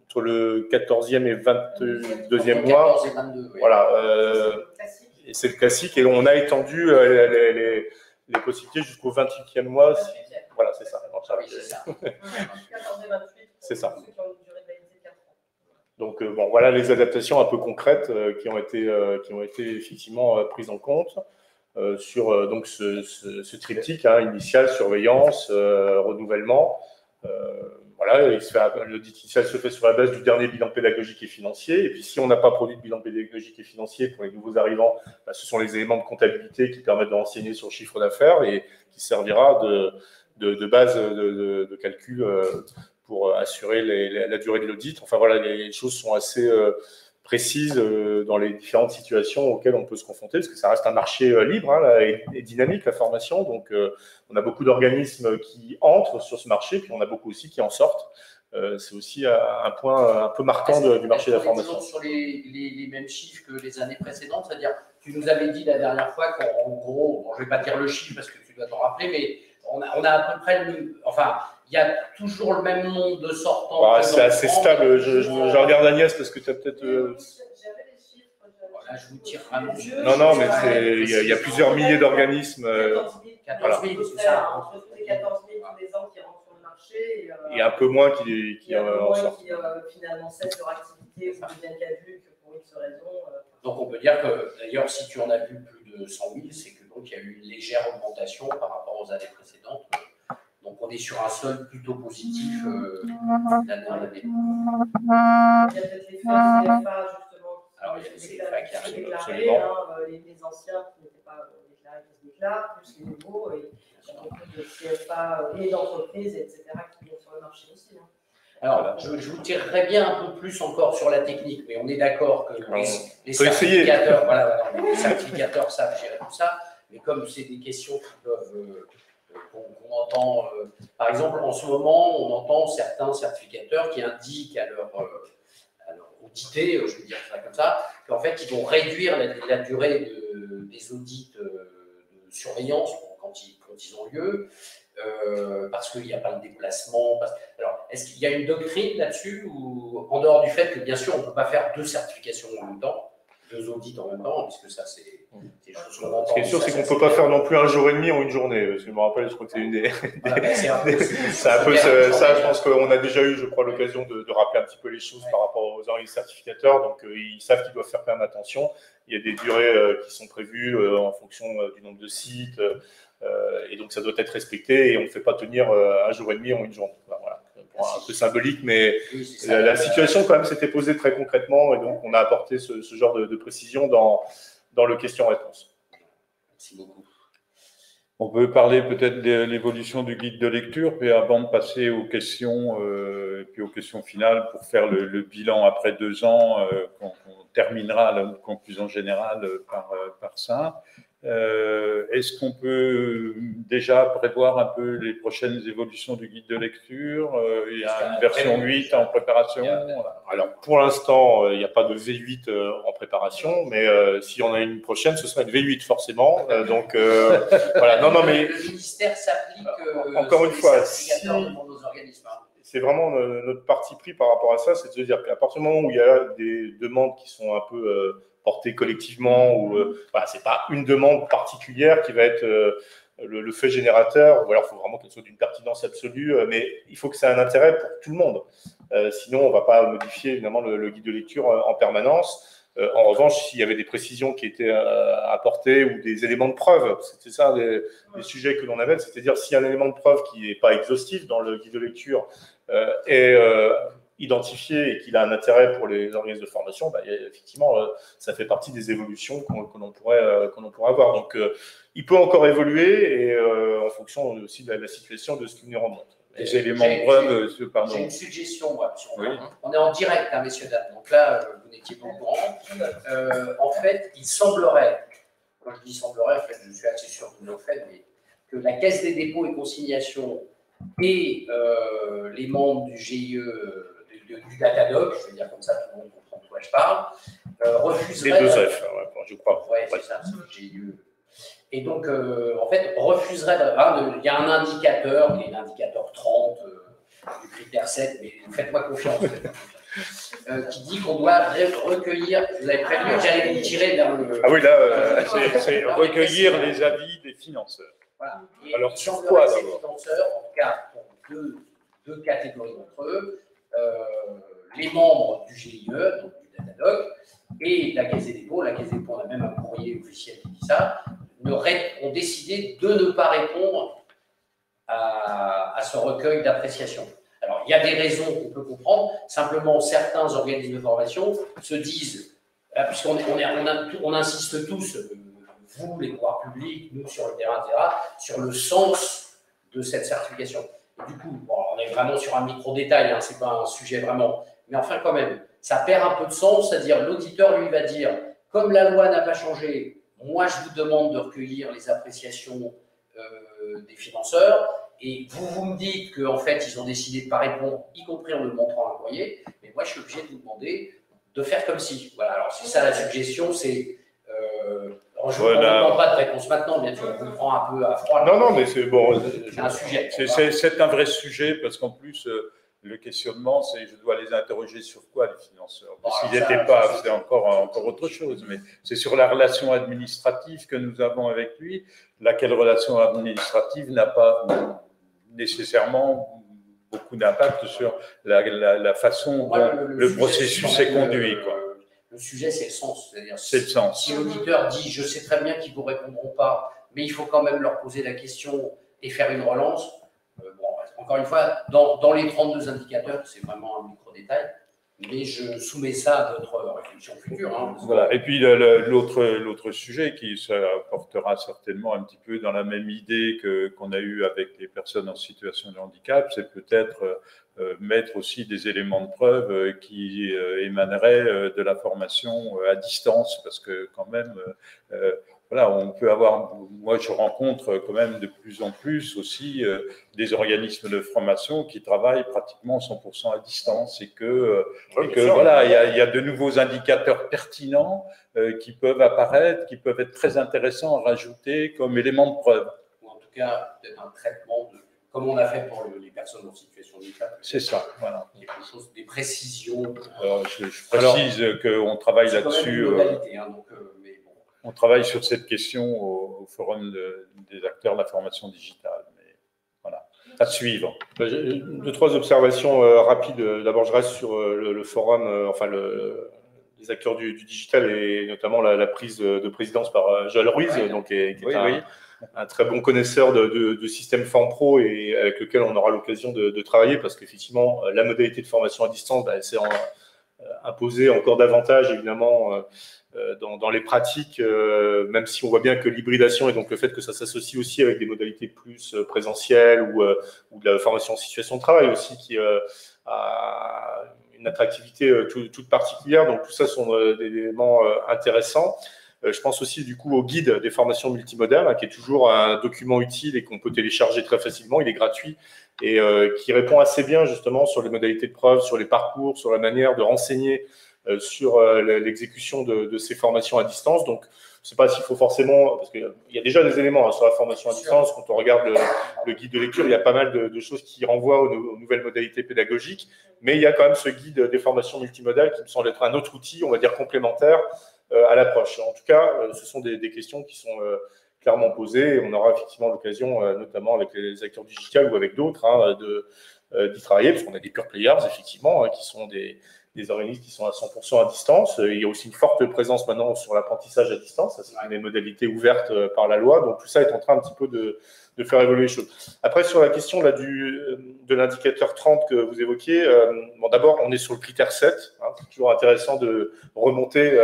entre le 14e et 22e mois. 14 et 22, oui. Voilà. Et c'est le classique. Et on a étendu les possibilités jusqu'au 28e mois. Voilà, c'est ça. Oui, c'est ça. 14 et 28. C'est ça. Ceux qui ont une durée de validité de 4 ans. Donc, voilà les adaptations un peu concrètes qui ont été effectivement prises en compte sur donc ce triptyque, hein, initial, surveillance, renouvellement. Voilà, l'audit initial se fait sur la base du dernier bilan pédagogique et financier. Et puis, si on n'a pas produit de bilan pédagogique et financier pour les nouveaux arrivants, ce sont les éléments de comptabilité qui permettent de renseigner sur le chiffre d'affaires et qui servira de base de calcul pour assurer la durée de l'audit. Enfin voilà, les choses sont assez précises dans les différentes situations auxquelles on peut se confronter, parce que ça reste un marché libre, hein, et dynamique, la formation. Donc, on a beaucoup d'organismes qui entrent sur ce marché, puis on a beaucoup aussi qui en sortent. C'est aussi un point un peu marquant du marché de la formation. Toujours sur les mêmes chiffres que les années précédentes, c'est-à-dire, tu nous avais dit la dernière fois qu'en gros, je ne vais pas dire le chiffre parce que tu dois t'en rappeler, mais on a à peu près il y a toujours le même nombre de sortants. C'est assez stable. Je regarde Agnès parce que tu as peut-être. J'avais les chiffres. Voilà, je vous tire un peu. Non, mais il y a plusieurs milliers d'organismes. 14 000, c'est ça. Entre tous les 14 000 tous les ans qui rentrent sur le marché. Il y a un peu moins qui en sortent. Qui finalement cessent leur activité ou deviennent caduques pour X raisons. Donc on peut dire que d'ailleurs, si tu en as vu plus de 100 000, c'est que donc il y a eu une légère augmentation par rapport aux années précédentes. Donc on est sur un solde plutôt positif l'année en année. Il y a peut-être l'effet CFA justement. Alors il y a le CFA qui arrive déclaré, hein, les anciens qui n'étaient pas déclarés qui se déclarent, plus les nouveaux, et il y a beaucoup de CFA et d'entreprises, etc. qui vont sur le marché aussi. Hein. Alors, je vous tirerai bien un peu plus encore sur la technique, mais on est d'accord que les certificateurs, les certificateurs savent gérer tout ça, mais comme c'est des questions qui peuvent, qu'on entend, par exemple, en ce moment, on entend certains certificateurs qui indiquent aux auditer, je vais dire ça comme ça, qu'en fait, ils vont réduire la durée des audits de surveillance quand ils ont lieu, parce qu'il n'y a pas de déplacement. Alors, est-ce qu'il y a une doctrine là-dessus, ou en dehors du fait que, bien sûr, on ne peut pas faire 2 certifications en même temps, 2 audits en même temps, puisque ça, c'est des choses qu'on entend. Ce qui est sûr, c'est qu'on ne peut pas faire non plus un jour et demi en une journée. Parce que je me rappelle, je crois que c'est une des. Voilà, c'est un peu ça. Je pense qu'on a déjà eu, je crois, l'occasion de rappeler un petit peu les choses par rapport aux organismes certificateurs. Donc, ils savent qu'ils doivent faire quand même attention. Il y a des durées qui sont prévues en fonction du nombre de sites. Et donc, ça doit être respecté. Et on ne fait pas tenir un jour et demi en une journée. Voilà. Un peu symbolique, mais la situation, quand même, s'était posée très concrètement. Et donc, on a apporté ce genre de précision dans le question-réponse. Merci beaucoup. On peut parler peut-être de l'évolution du guide de lecture, puis avant de passer aux questions, puis aux questions finales pour faire le bilan après 2 ans, qu'on terminera la conclusion générale par ça. Est-ce qu'on peut déjà prévoir un peu les prochaines évolutions du guide de lecture? Il y a une version 8 en préparation. Alors, pour l'instant, il n'y a pas de V8 en préparation, mais si on a une prochaine, ce sera une V8 forcément. Donc, voilà. Non, mais le ministère s'applique encore une fois, pour nos organismes. C'est vraiment notre parti pris par rapport à ça, c'est de se dire qu'à partir du moment où il y a des demandes qui sont un peu portées collectivement, ou voilà, c'est pas une demande particulière qui va être le fait générateur, ou alors il faut vraiment qu'elle soit d'une pertinence absolue, mais il faut que ça ait un intérêt pour tout le monde. Sinon, on ne va pas modifier évidemment le guide de lecture en permanence. En revanche, s'il y avait des précisions qui étaient apportées ou des éléments de preuve, c'était ça les sujets que l'on avait, c'est-à-dire s'il y a un élément de preuve qui n'est pas exhaustif dans le guide de lecture est identifié et qu'il a un intérêt pour les organismes de formation, bah, effectivement, ça fait partie des évolutions que l'on pourrait avoir. Donc, il peut encore évoluer et en fonction aussi de la situation de ce qui nous remonte. Les éléments de preuve, pardon. J'ai une suggestion, moi. Oui. On est en direct, hein, messieurs, dames. Donc là, vous n'étiez pas au courant. En fait, il semblerait, quand je dis semblerait, en fait, je suis assez sûr que vous le faites, mais que la Caisse des dépôts et consignations et les membres du GIE, du Datadoc, je vais dire comme ça, tout le monde comprend de quoi je parle, refuseraient. Les 2 F, je crois. Oui, c'est ça, c'est le GIE. Et donc, en fait, refuserait. Il y a un indicateur, qui est l'indicateur 30 du critère 7, mais faites-moi confiance. Qui dit qu'on doit recueillir. Vous avez prévenu que j'allais vous tirer vers le. Ah oui, là, c'est recueillir les avis des financeurs. Voilà. Et alors, il sur semblerait quoi que ces d'abord? financeurs, en tout cas pour deux catégories d'entre eux, les membres du GIE, donc du Datadoc, et la Caisse des dépôts. La Caisse des dépôts, on a même un courrier officiel qui dit ça. Ont décidé de ne pas répondre à ce recueil d'appréciation. Alors, il y a des raisons qu'on peut comprendre. Simplement, certains organismes de formation se disent, puisqu'on insiste tous, vous, les pouvoirs publics, nous sur le terrain, etc., sur le sens de cette certification. Et du coup, bon, on est vraiment sur un micro-détail, hein, ce n'est pas un sujet vraiment, mais enfin quand même, ça perd un peu de sens, c'est-à-dire l'auditeur, lui, va dire, comme la loi n'a pas changé, moi, je vous demande de recueillir les appréciations des financeurs et vous me dites qu'en fait, ils ont décidé de ne pas répondre, y compris en me montrant un courrier, mais moi, je suis obligé de vous demander de faire comme si. Voilà, alors c'est ça la suggestion, c'est… je ne demande pas de réponse maintenant, bien sûr, on vous prend un peu à froid. Non, mais c'est bon. C'est un sujet. C'est un vrai sujet parce qu'en plus… le questionnement, c'est je dois les interroger sur quoi, les financeurs? Parce qu'ils n'étaient pas, c'est encore autre chose, mais c'est sur la relation administrative que nous avons avec lui, laquelle relation administrative n'a pas nécessairement beaucoup d'impact sur la façon dont le processus est conduit. Le sujet, c'est le sens. C'est le sens. Si l'auditeur dit « je sais très bien qu'ils ne vous répondront pas, mais il faut quand même leur poser la question et faire une relance », encore une fois, dans les 32 indicateurs, c'est vraiment un micro-détail, mais je soumets ça à votre réflexion future. Hein, voilà. Et puis l'autre sujet qui se portera certainement un petit peu dans la même idée qu'on a eu avec les personnes en situation de handicap, c'est peut-être mettre aussi des éléments de preuve qui émaneraient de la formation à distance, parce que quand même… voilà, on peut avoir, moi je rencontre quand même de plus en plus aussi des organismes de formation qui travaillent pratiquement 100% à distance et que voilà, il y a de nouveaux indicateurs pertinents qui peuvent apparaître, qui peuvent être très intéressants à rajouter comme éléments de preuve. Ou en tout cas, peut-être un traitement comme on a fait pour les personnes en situation de handicap. C'est ça, voilà. Quelque chose, des précisions. Alors, je précise qu'on travaille là-dessus. Mais bon. On travaille sur cette question au forum des acteurs de la formation digitale. Mais voilà, à suivre. Deux, trois observations rapides. D'abord, je reste sur le forum, les acteurs du digital et notamment la prise de présidence par Joël Ruiz, donc, qui est un très bon connaisseur de système FormPro et avec lequel on aura l'occasion de travailler parce qu'effectivement, la modalité de formation à distance, s'est imposée encore davantage, évidemment, dans les pratiques, même si on voit bien que l'hybridation et donc le fait que ça s'associe aussi avec des modalités plus présentielles ou de la formation en situation de travail aussi qui a une attractivité toute particulière. Donc tout ça sont des éléments intéressants. Je pense aussi du coup au guide des formations multimodales, qui est toujours un document utile et qu'on peut télécharger très facilement. Il est gratuit et qui répond assez bien justement sur les modalités de preuve, sur les parcours, sur la manière de renseigner sur l'exécution de ces formations à distance. Donc, je ne sais pas s'il faut forcément, parce qu'il y a déjà des éléments sur la formation à distance. Quand on regarde le guide de lecture, il y a pas mal de choses qui renvoient aux nouvelles modalités pédagogiques. Mais il y a quand même ce guide des formations multimodales qui me semble être un autre outil, on va dire complémentaire à l'approche. En tout cas, ce sont des questions qui sont clairement posées. Et on aura effectivement l'occasion, notamment avec les acteurs digitales ou avec d'autres, d'y travailler, parce qu'on a des pure players, effectivement, qui sont des organismes qui sont à 100% à distance. Il y a aussi une forte présence maintenant sur l'apprentissage à distance. Ça, c'est des modalités ouvertes par la loi. Donc, tout ça est en train un petit peu de faire évoluer les choses. Après, sur la question là, de l'indicateur 30 que vous évoquiez, d'abord, on est sur le critère 7. C'est toujours intéressant de remonter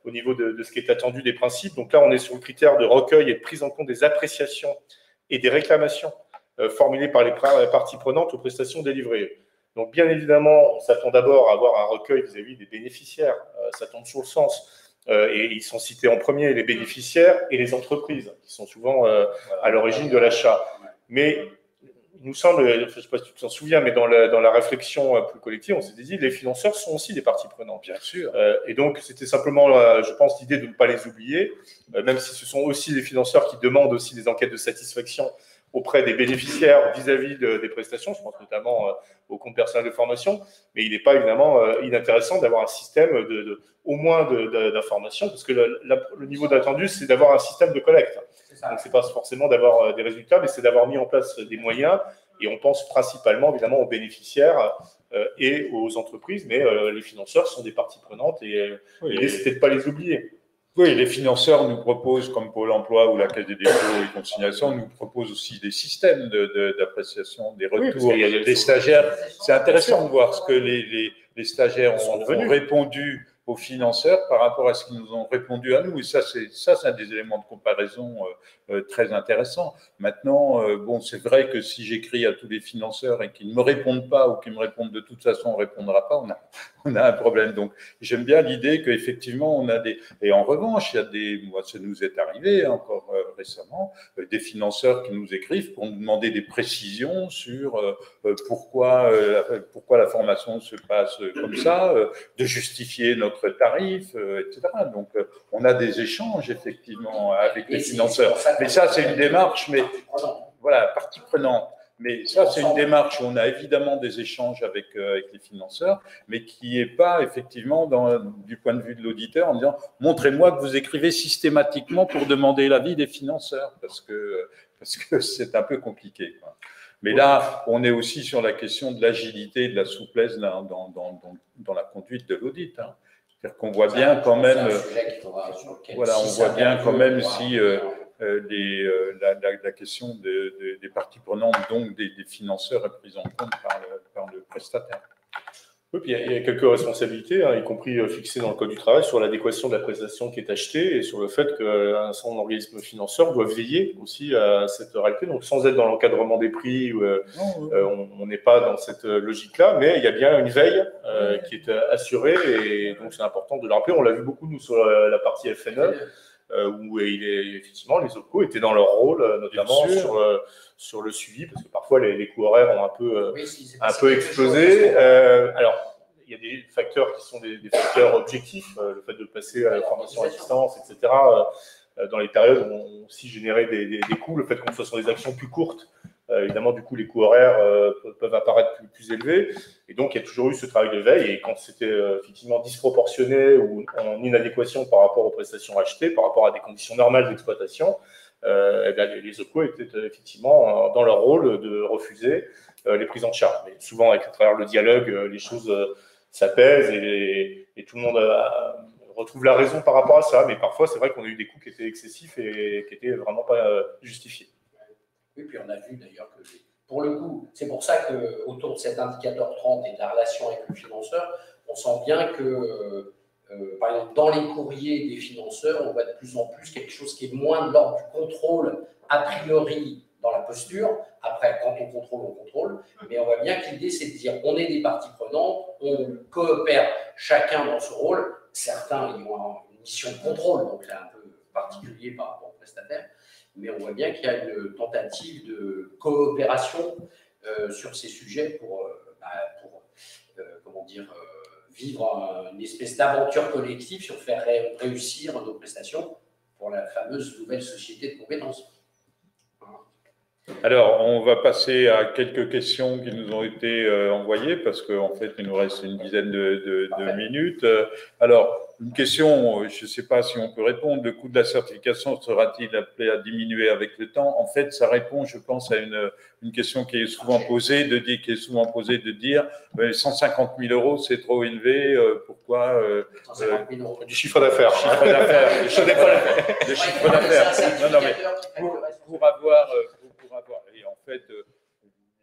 au niveau de ce qui est attendu des principes. Donc là, on est sur le critère de recueil et de prise en compte des appréciations et des réclamations formulées par les parties prenantes aux prestations délivrées. Donc, bien évidemment, on s'attend d'abord à avoir un recueil vis-à-vis des bénéficiaires. Ça tombe sur le sens. Et ils sont cités en premier, les bénéficiaires et les entreprises, qui sont souvent à l'origine de l'achat. Mais il nous semble, je ne sais pas si tu t'en souviens, mais dans la réflexion plus collective, on s'est dit les financeurs sont aussi des parties prenantes. Bien sûr. Et donc, c'était simplement, je pense, l'idée de ne pas les oublier, même si ce sont aussi les financeurs qui demandent aussi des enquêtes de satisfaction auprès des bénéficiaires vis-à-vis des prestations, je pense notamment au compte personnel de formation, mais il n'est pas évidemment inintéressant d'avoir un système au moins d'information, parce que le niveau d'attendu, c'est d'avoir un système de collecte. Donc, ce n'est pas forcément d'avoir des résultats, mais c'est d'avoir mis en place des moyens, et on pense principalement, évidemment, aux bénéficiaires et aux entreprises, mais les financeurs sont des parties prenantes, et l'idée, c'était de ne pas les oublier. Oui, les financeurs nous proposent, comme Pôle emploi ou la Caisse des dépôts et consignations, nous proposent aussi des systèmes d'appréciation, des retours, des stagiaires. C'est intéressant de voir ce que les stagiaires ont répondu aux financeurs par rapport à ce qu'ils nous ont répondu à nous. Et ça, c'est un des éléments de comparaison très intéressants. Maintenant, bon, c'est vrai que si j'écris à tous les financeurs et qu'ils ne me répondent pas ou qu'ils me répondent de toute façon, on ne répondra pas, on a un problème. Donc, j'aime bien l'idée qu'effectivement, on a des… Et en revanche, il y a des… Moi, ça nous est arrivé encore récemment, des financeurs qui nous écrivent pour nous demander des précisions sur pourquoi la formation se passe comme ça, de justifier notre tarif, etc. Donc, on a des échanges, effectivement, avec les financeurs. Mais ça, c'est une démarche, mais voilà, partie prenante. Mais ça, c'est une démarche où on a évidemment des échanges avec les financeurs, mais qui n'est pas, effectivement, du point de vue de l'auditeur, en disant « Montrez-moi que vous écrivez systématiquement pour demander l'avis des financeurs », parce que c'est un peu compliqué, quoi. Mais là, on est aussi sur la question de l'agilité, de la souplesse dans la conduite de l'audit. C'est-à-dire qu'on voit bien quand même, voilà, on voit bien quand même si la question des parties prenantes, donc des financeurs, est prise en compte par le prestataire. Oui, puis il y a quelques responsabilités, y compris fixées dans le Code du travail, sur l'adéquation de la prestation qui est achetée et sur le fait qu'un certain nombre d'organismes financeurs doivent veiller aussi à cette réalité. Donc, sans être dans l'encadrement des prix, on n'est pas dans cette logique-là, mais il y a bien une veille qui est assurée et donc c'est important de le rappeler. On l'a vu beaucoup, nous, sur la partie FNE. où effectivement les OPCO étaient dans leur rôle, notamment sur le suivi, parce que parfois les coûts horaires ont un peu explosé. Alors, il y a des facteurs qui sont des facteurs objectifs, le fait de passer à la formation à distance, etc. Dans les périodes où on aussi générait des coûts, le fait qu'on soit sur des actions plus courtes, évidemment, du coup, les coûts horaires peuvent apparaître plus élevés. Et donc, il y a toujours eu ce travail de veille. Et quand c'était effectivement disproportionné ou en inadéquation par rapport aux prestations achetées, par rapport à des conditions normales d'exploitation, les OPCO étaient effectivement dans leur rôle de refuser les prises en charge. Mais souvent, à travers le dialogue, les choses s'apaisent et tout le monde retrouve la raison par rapport à ça. Mais parfois, c'est vrai qu'on a eu des coûts qui étaient excessifs et qui n'étaient vraiment pas justifiés. Oui, puis on a vu d'ailleurs que, pour le coup, c'est pour ça qu'autour de cet indicateur 30 et de la relation avec le financeur, on sent bien que, par exemple, dans les courriers des financeurs, on voit de plus en plus quelque chose qui est moins de l'ordre du contrôle a priori dans la posture. Après, quand on contrôle. Mais on voit bien que l'idée, c'est de dire on est des parties prenantes, on coopère chacun dans ce rôle. Certains ils ont une mission de contrôle, donc c'est un peu particulier par rapport au prestataire. Mais on voit bien qu'il y a une tentative de coopération sur ces sujets pour vivre une espèce d'aventure collective sur faire réussir nos prestations pour la fameuse nouvelle société de compétences. Alors, on va passer à quelques questions qui nous ont été envoyées parce qu'en fait, il nous reste une dizaine de minutes. Alors, une question, je ne sais pas si on peut répondre. Le coût de la certification sera-t-il appelé à diminuer avec le temps? En fait, ça répond, je pense, à une question qui est souvent posée, de dire 150 000 euros, c'est trop élevé. Pourquoi 150 000 euros du chiffre d'affaires. Le chiffre d'affaires. Non, mais pour avoir. Et en fait,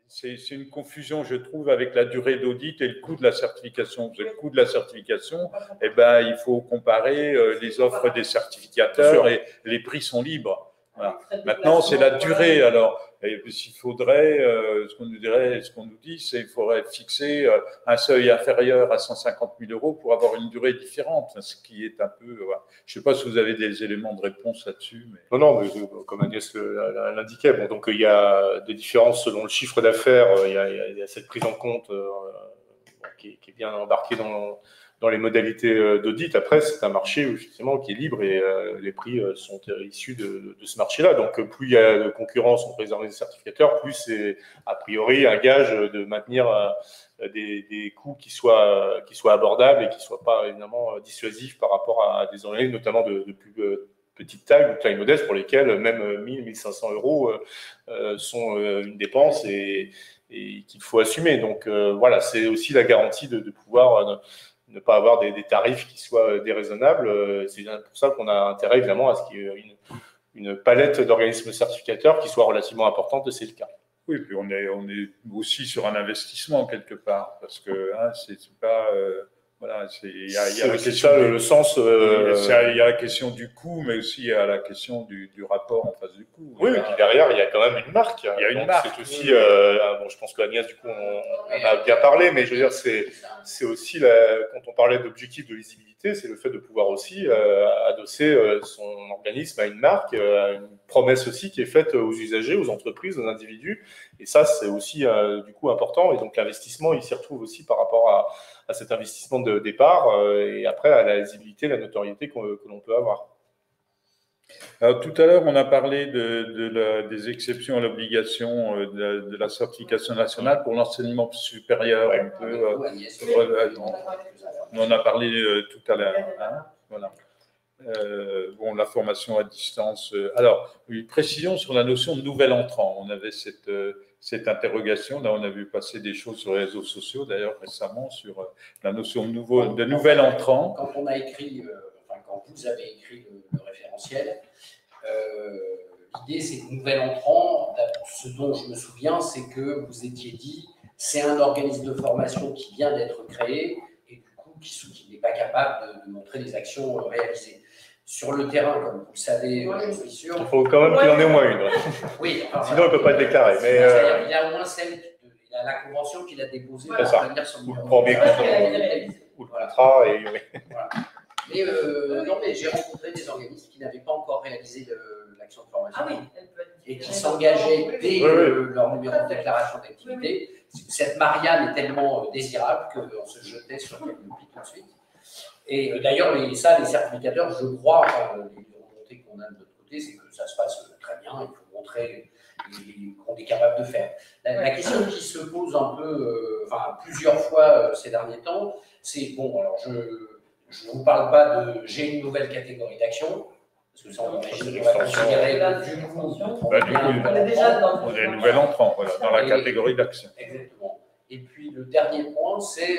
c'est une confusion, je trouve, avec la durée d'audit et le coût de la certification. Le coût de la certification, il faut comparer les offres des certificateurs et les prix sont libres. Voilà. Maintenant, c'est la durée. Alors, s'il faudrait, ce qu'on nous dit, c'est qu'il faudrait fixer un seuil inférieur à 150 000 euros pour avoir une durée différente, ce qui est un peu. Voilà. Je ne sais pas si vous avez des éléments de réponse là-dessus. Mais... Non, mais comme Agnès l'indiquait, bon, donc il y a des différences selon le chiffre d'affaires. Il y a cette prise en compte qui est bien embarquée dans les modalités d'audit. Après, c'est un marché effectivement qui est libre et les prix sont issus de ce marché-là. Donc, plus il y a de concurrence entre les organismes certificateurs, plus c'est a priori un gage de maintenir des coûts qui soient abordables et qui ne soient pas évidemment dissuasifs par rapport à des organismes, notamment de plus petite taille ou taille modeste, pour lesquels même 1 000, 1 500 euros sont une dépense et qu'il faut assumer. Donc, voilà, c'est aussi la garantie de pouvoir ne pas avoir des tarifs qui soient déraisonnables. C'est pour ça qu'on a intérêt évidemment à ce qu'il y ait une palette d'organismes certificateurs qui soit relativement importante, c'est le cas. Oui, puis on est aussi sur un investissement quelque part, parce que c'est pas... voilà, il y a la question le sens. Il y a la question du coût, mais aussi il y a la question du rapport en face du coût. Oui, et puis derrière, il y a quand même une marque. Il y a une marque. C'est aussi, bon, je pense qu'Agnès, du coup, on a bien parlé, mais je veux dire, c'est aussi, quand on parlait d'objectif de lisibilité, c'est le fait de pouvoir aussi adosser son organisme à une marque, à une promesse aussi qui est faite aux usagers, aux entreprises, aux individus. Et ça, c'est aussi, du coup, important. Et donc, l'investissement, il s'y retrouve aussi par rapport à cet investissement de départ et après à la lisibilité, la notoriété que l'on peut avoir. Alors, tout à l'heure, on a parlé des exceptions à l'obligation de la certification nationale pour l'enseignement supérieur. On en a parlé tout à l'heure. Voilà. Bon, la formation à distance. Alors, une précision sur la notion de nouvel entrant. On avait cette interrogation. Là, on a vu passer des choses sur les réseaux sociaux, d'ailleurs, récemment, sur la notion de nouvel entrant. Quand on a écrit, quand vous avez écrit le référentiel, l'idée, c'est que nouvel entrant, ce dont je me souviens, c'est que vous étiez dit, c'est un organisme de formation qui vient d'être créé et du coup, qui n'est pas capable de montrer des actions réalisées. Sur le terrain, comme vous le savez, je suis sûr. Il faut quand même qu'il en ait au moins une. Oui, sinon, il ne peut pas être déclaré. Mais il y a au moins il a la convention qu'il a déposée pour venir sur le ou le contrat. Et... Voilà. Mais non, mais j'ai rencontré des organismes qui n'avaient pas encore réalisé l'action de formation. Ah oui, elle peut être Et qui s'engageaient dès leur numéro de déclaration d'activité. Cette Marianne est tellement désirable qu'on se jetait sur Calliope tout de suite. Et d'ailleurs, les certificateurs, je crois, les remontées qu'on a de notre côté, c'est que ça se passe très bien. Il faut montrer qu'on est capable de faire. La question qui se pose un peu, plusieurs fois ces derniers temps, c'est bon, alors je ne vous parle pas de j'ai une nouvelle catégorie d'action, parce que ça, on imagine qu'on va considérer que du coup, on est déjà dans les nouvelles entrants, voilà, dans la catégorie d'action. Exactement. Et puis le dernier point, c'est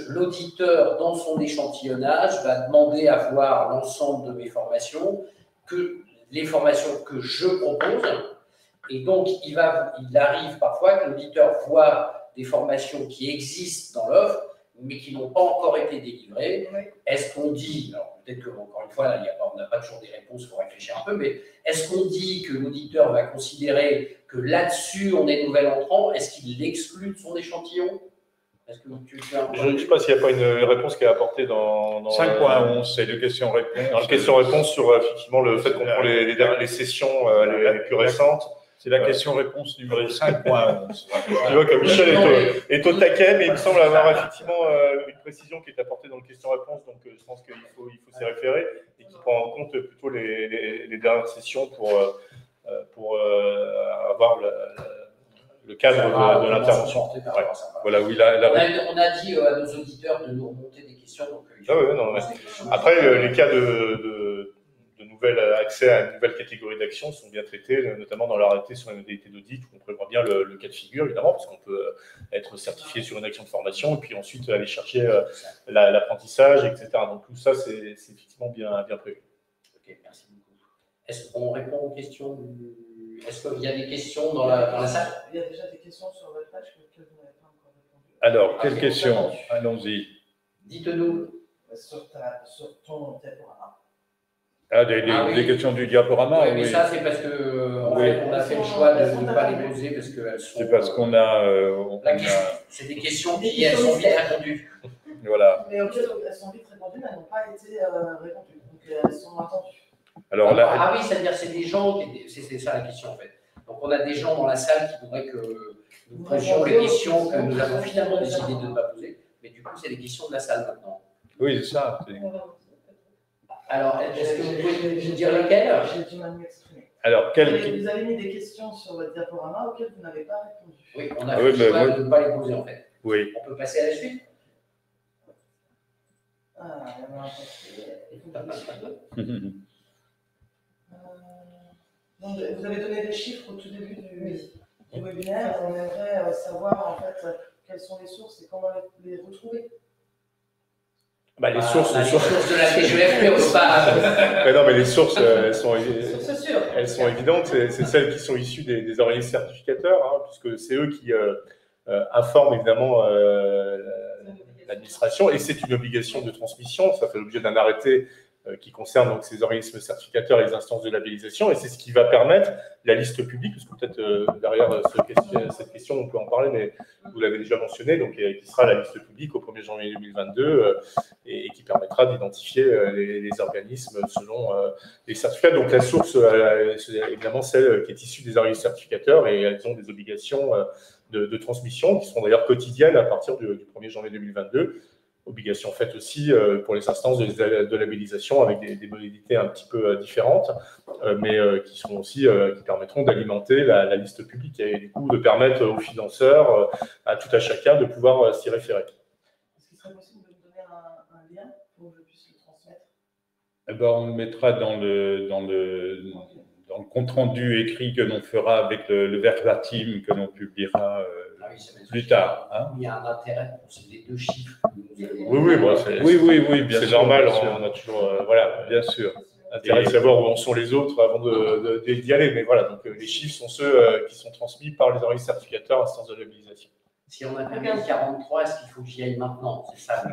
l'auditeur, dans son échantillonnage, va demander à voir l'ensemble de mes formations, les formations que je propose. Et donc, il arrive parfois que l'auditeur voit des formations qui existent dans l'offre, mais qui n'ont pas encore été délivrées. Oui. Est-ce qu'on dit, alors peut-être qu'encore une fois, on n'a pas toujours des réponses, il faut réfléchir un peu, mais est-ce qu'on dit que l'auditeur va considérer que là-dessus, on est nouvel entrant? Est-ce qu'il l'exclut de son échantillon? Je ne sais pas s'il n'y a pas une réponse qui est apportée dans 5.11, c'est de questions-réponses. Dans la question-réponse sur effectivement le fait qu'on prend les sessions les plus récentes. C'est la question-réponse numéro 5.11. Tu vois que Michel est au taquet, mais il me semble avoir effectivement une précision qui est apportée dans la question-réponse, donc je pense qu'il faut s'y référer et qui prend en compte plutôt les dernières sessions pour avoir le cadre de l'intervention. Voilà, oui, on a dit à nos auditeurs de nous remonter des questions. Donc, après, les cas de nouvel accès à une nouvelle catégorie d'action sont bien traités, notamment dans l'arrêté sur les modalités d'audit, où on prévoit bien le cas de figure, évidemment, parce qu'on peut être certifié sur une action de formation, et puis ensuite aller chercher l'apprentissage, etc. Donc tout ça, c'est effectivement bien prévu. Ok, merci beaucoup. Est-ce qu'on répond aux questions Est-ce qu'il y a des questions dans la salle? Il y a déjà des questions sur votre page que vous n'avez pas encore répondu. Alors, quelles questions? Allons-y. Dites-nous. Sur ton diaporama. Des questions du diaporama, oui. Mais ça, c'est parce qu'on a fait le choix de ne pas les poser parce qu'elles sont. C'est parce qu'on a. C'est des questions qui sont vite répondues. Voilà. Mais auxquelles elles sont vite répondues, mais elles n'ont pas été répondues. Donc elles sont attendues. Alors là. Oui, c'est-à-dire c'est des gens. C'est ça la question en fait. Donc on a des gens dans la salle qui voudraient que nous posions les questions que nous avons finalement décidé de ne pas poser. Mais du coup, c'est les questions de la salle maintenant. Oui, c'est ça. Alors, est-ce que vous pouvez nous dire lesquelles? J'ai du mal à m'exprimer. Alors, vous avez mis des questions sur votre diaporama auxquelles vous n'avez pas répondu. Oui, on a fait le choix de ne pas les poser en fait. Oui. On peut passer à la suite? Donc, vous avez donné des chiffres au tout début du webinaire. On aimerait savoir en fait quelles sont les sources et comment les retrouver. Les sources de la TGFP, on ne peut pas. Non, mais les sources, elles sont évidentes. C'est celles qui sont issues des organismes certificateurs, puisque c'est eux qui informent évidemment l'administration, et c'est une obligation de transmission. Ça fait l'objet d'un arrêté qui concerne donc ces organismes certificateurs et les instances de labellisation, et c'est ce qui va permettre la liste publique, parce que peut-être derrière cette question on peut en parler, mais vous l'avez déjà mentionné, donc qui sera la liste publique au 1er janvier 2022 et qui permettra d'identifier les organismes selon les certificats. Donc la source, c'est évidemment celle qui est issue des organismes certificateurs, et elles ont des obligations de transmission qui seront d'ailleurs quotidiennes à partir du 1er janvier 2022. Obligation faite aussi pour les instances de labellisation avec des modalités un petit peu différentes, mais qui sont aussi qui permettront d'alimenter la liste publique et du coup de permettre aux financeurs, à tout à chacun, de pouvoir s'y référer. Est-ce qu'il serait possible de me donner un lien pour que je puisse le transmettre? On le mettra dans le compte-rendu écrit que l'on fera avec le verbatim que l'on publiera plus tard. Il y a un intérêt pour ces deux chiffres. Oui, bien sûr. C'est normal, on a toujours, bien sûr. Intérêt de savoir où en sont les autres avant d'y aller. Mais voilà, donc les chiffres sont ceux qui sont transmis par les organismes certificateurs à instance de labellisation. Si on a terminé 43, est-ce qu'il faut que j'y aille maintenant? C'est ça.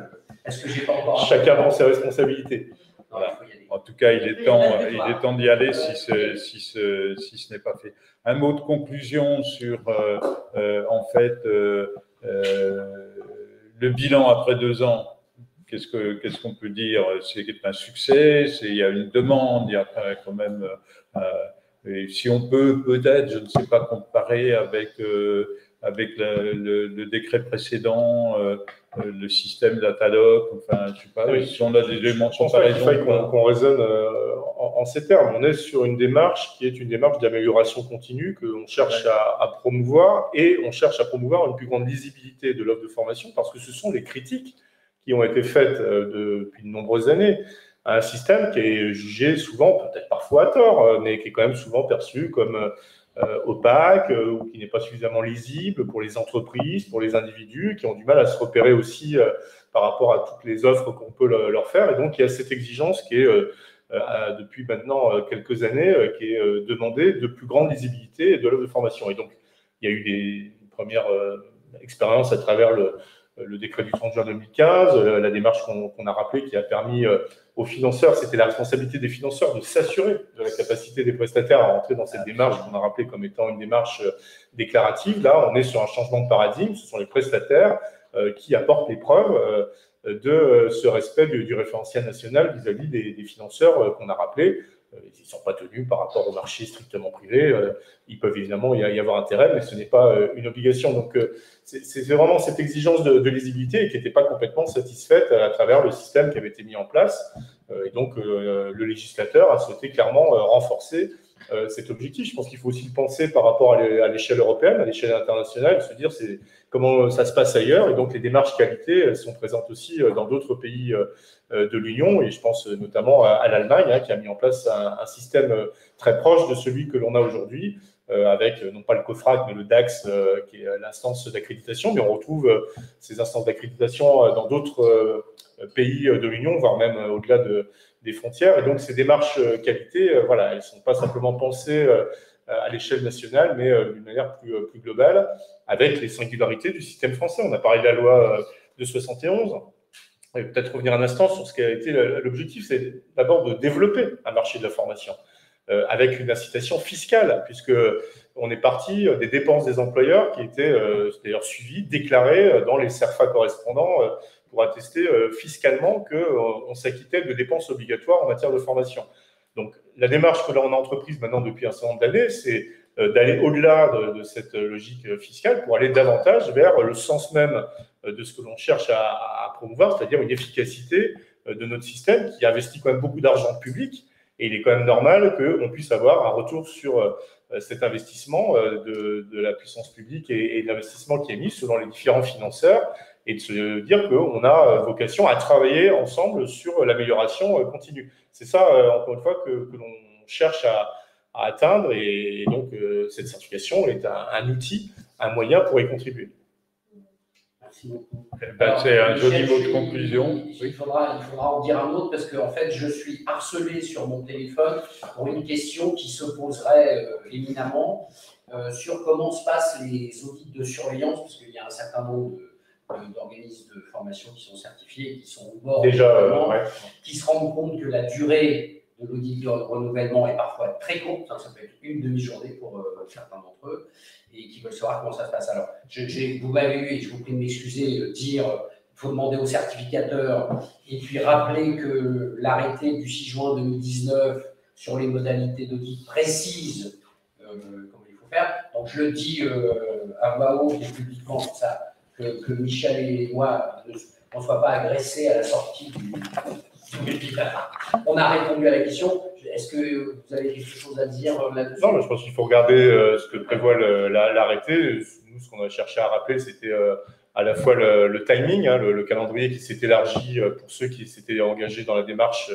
Est-ce que j'ai pas encore. Chacun prend ses responsabilités. Voilà. En tout cas, il est temps d'y aller si ce n'est pas fait. Un mot de conclusion sur, en fait, le bilan après 2 ans. qu'est-ce qu'on peut dire? C'est un succès, il y a une demande, il y a quand même. Et si on peut peut-être, je ne sais pas, comparer avec le décret précédent, le système Datalogue, enfin, je ne sais pas, oui. Si on a des éléments de comparaison. Il faille qu'on raisonne en ces termes. On est sur une démarche qui est une démarche d'amélioration continue que l'on cherche à promouvoir, et on cherche à promouvoir une plus grande lisibilité de l'offre de formation, parce que ce sont les critiques qui ont été faites depuis de nombreuses années à un système qui est jugé souvent, peut-être parfois à tort, mais qui est quand même souvent perçu comme opaque ou qui n'est pas suffisamment lisible pour les entreprises, pour les individus, qui ont du mal à se repérer aussi par rapport à toutes les offres qu'on peut leur faire. Et donc, il y a cette exigence qui est, depuis maintenant quelques années, qui est demandée de plus grande lisibilité de l'offre de formation. Et donc, il y a eu des premières expériences à travers le décret du 30 juin 2015, la démarche qu'on a rappelée qui a permis aux financeurs, c'était la responsabilité des financeurs de s'assurer de la capacité des prestataires à rentrer dans cette démarche qu'on a rappelée comme étant une démarche déclarative. Là, on est sur un changement de paradigme. Ce sont les prestataires qui apportent les preuves de ce respect du référentiel national vis-à-vis des financeurs qu'on a rappelés. Ils ne sont pas tenus par rapport au marché strictement privé. Ils peuvent évidemment y avoir intérêt, mais ce n'est pas une obligation. Donc, c'est vraiment cette exigence de lisibilité qui n'était pas complètement satisfaite à travers le système qui avait été mis en place. Et donc, le législateur a souhaité clairement renforcer cet objectif. Je pense qu'il faut aussi le penser par rapport à l'échelle européenne, à l'échelle internationale, se dire comment ça se passe ailleurs. Et donc, les démarches qualité, elles sont présentes aussi dans d'autres pays de l'Union, et je pense notamment à l'Allemagne, qui a mis en place un système très proche de celui que l'on a aujourd'hui, avec non pas le COFRAC, mais le DAX, qui est l'instance d'accréditation, mais on retrouve ces instances d'accréditation dans d'autres pays de l'Union, voire même au-delà des frontières. Et donc, ces démarches qualité, voilà, elles ne sont pas simplement pensées à l'échelle nationale, mais d'une manière plus globale, avec les singularités du système français. On a parlé de la loi de 71. Et peut-être revenir un instant sur ce qui a été l'objectif, c'est d'abord de développer un marché de la formation avec une incitation fiscale, puisque on est parti des dépenses des employeurs qui étaient d'ailleurs suivies, déclarées dans les CERFA correspondants pour attester fiscalement qu'on s'acquittait de dépenses obligatoires en matière de formation. Donc, la démarche que l'on a entreprise maintenant depuis un certain nombre d'années, c'est d'aller au-delà de cette logique fiscale pour aller davantage vers le sens même de ce que l'on cherche à promouvoir, c'est-à-dire une efficacité de notre système qui investit quand même beaucoup d'argent public, et il est quand même normal qu'on puisse avoir un retour sur cet investissement de la puissance publique et de l'investissement qui est mis selon les différents financeurs, et de se dire qu'on a vocation à travailler ensemble sur l'amélioration continue. C'est ça, encore une fois, que l'on cherche à atteindre, et donc cette certification est un outil, un moyen pour y contribuer. Merci beaucoup. C'est un joli mot de conclusion. Il faudra en dire un autre, parce que en fait, je suis harcelé sur mon téléphone pour une question qui se poserait éminemment sur comment se passent les audits de surveillance, parce qu'il y a un certain nombre d'organismes de formation qui sont certifiés, qui sont au bord déjà, qui se rendent compte que la durée de l'audit de renouvellement est parfois très courte, ça peut être une demi-journée pour certains d'entre eux, et qui veulent savoir comment ça se passe. Alors, vous m'avez eu, et je vous prie de m'excuser, dire il faut demander au certificateur, et puis rappeler que l'arrêté du 6 juin 2019 sur les modalités d'audit précise comment il faut faire. Donc, je le dis à voix haute et publiquement, ça, que Michel et moi ne soient pas agressés à la sortie du On a répondu à la question. Est-ce que vous avez quelque chose à dire là-dessus? Non, mais je pense qu'il faut regarder ce que prévoit l'arrêté. Nous, ce qu'on a cherché à rappeler, c'était à la fois le timing, le calendrier qui s'est élargi pour ceux qui s'étaient engagés dans la démarche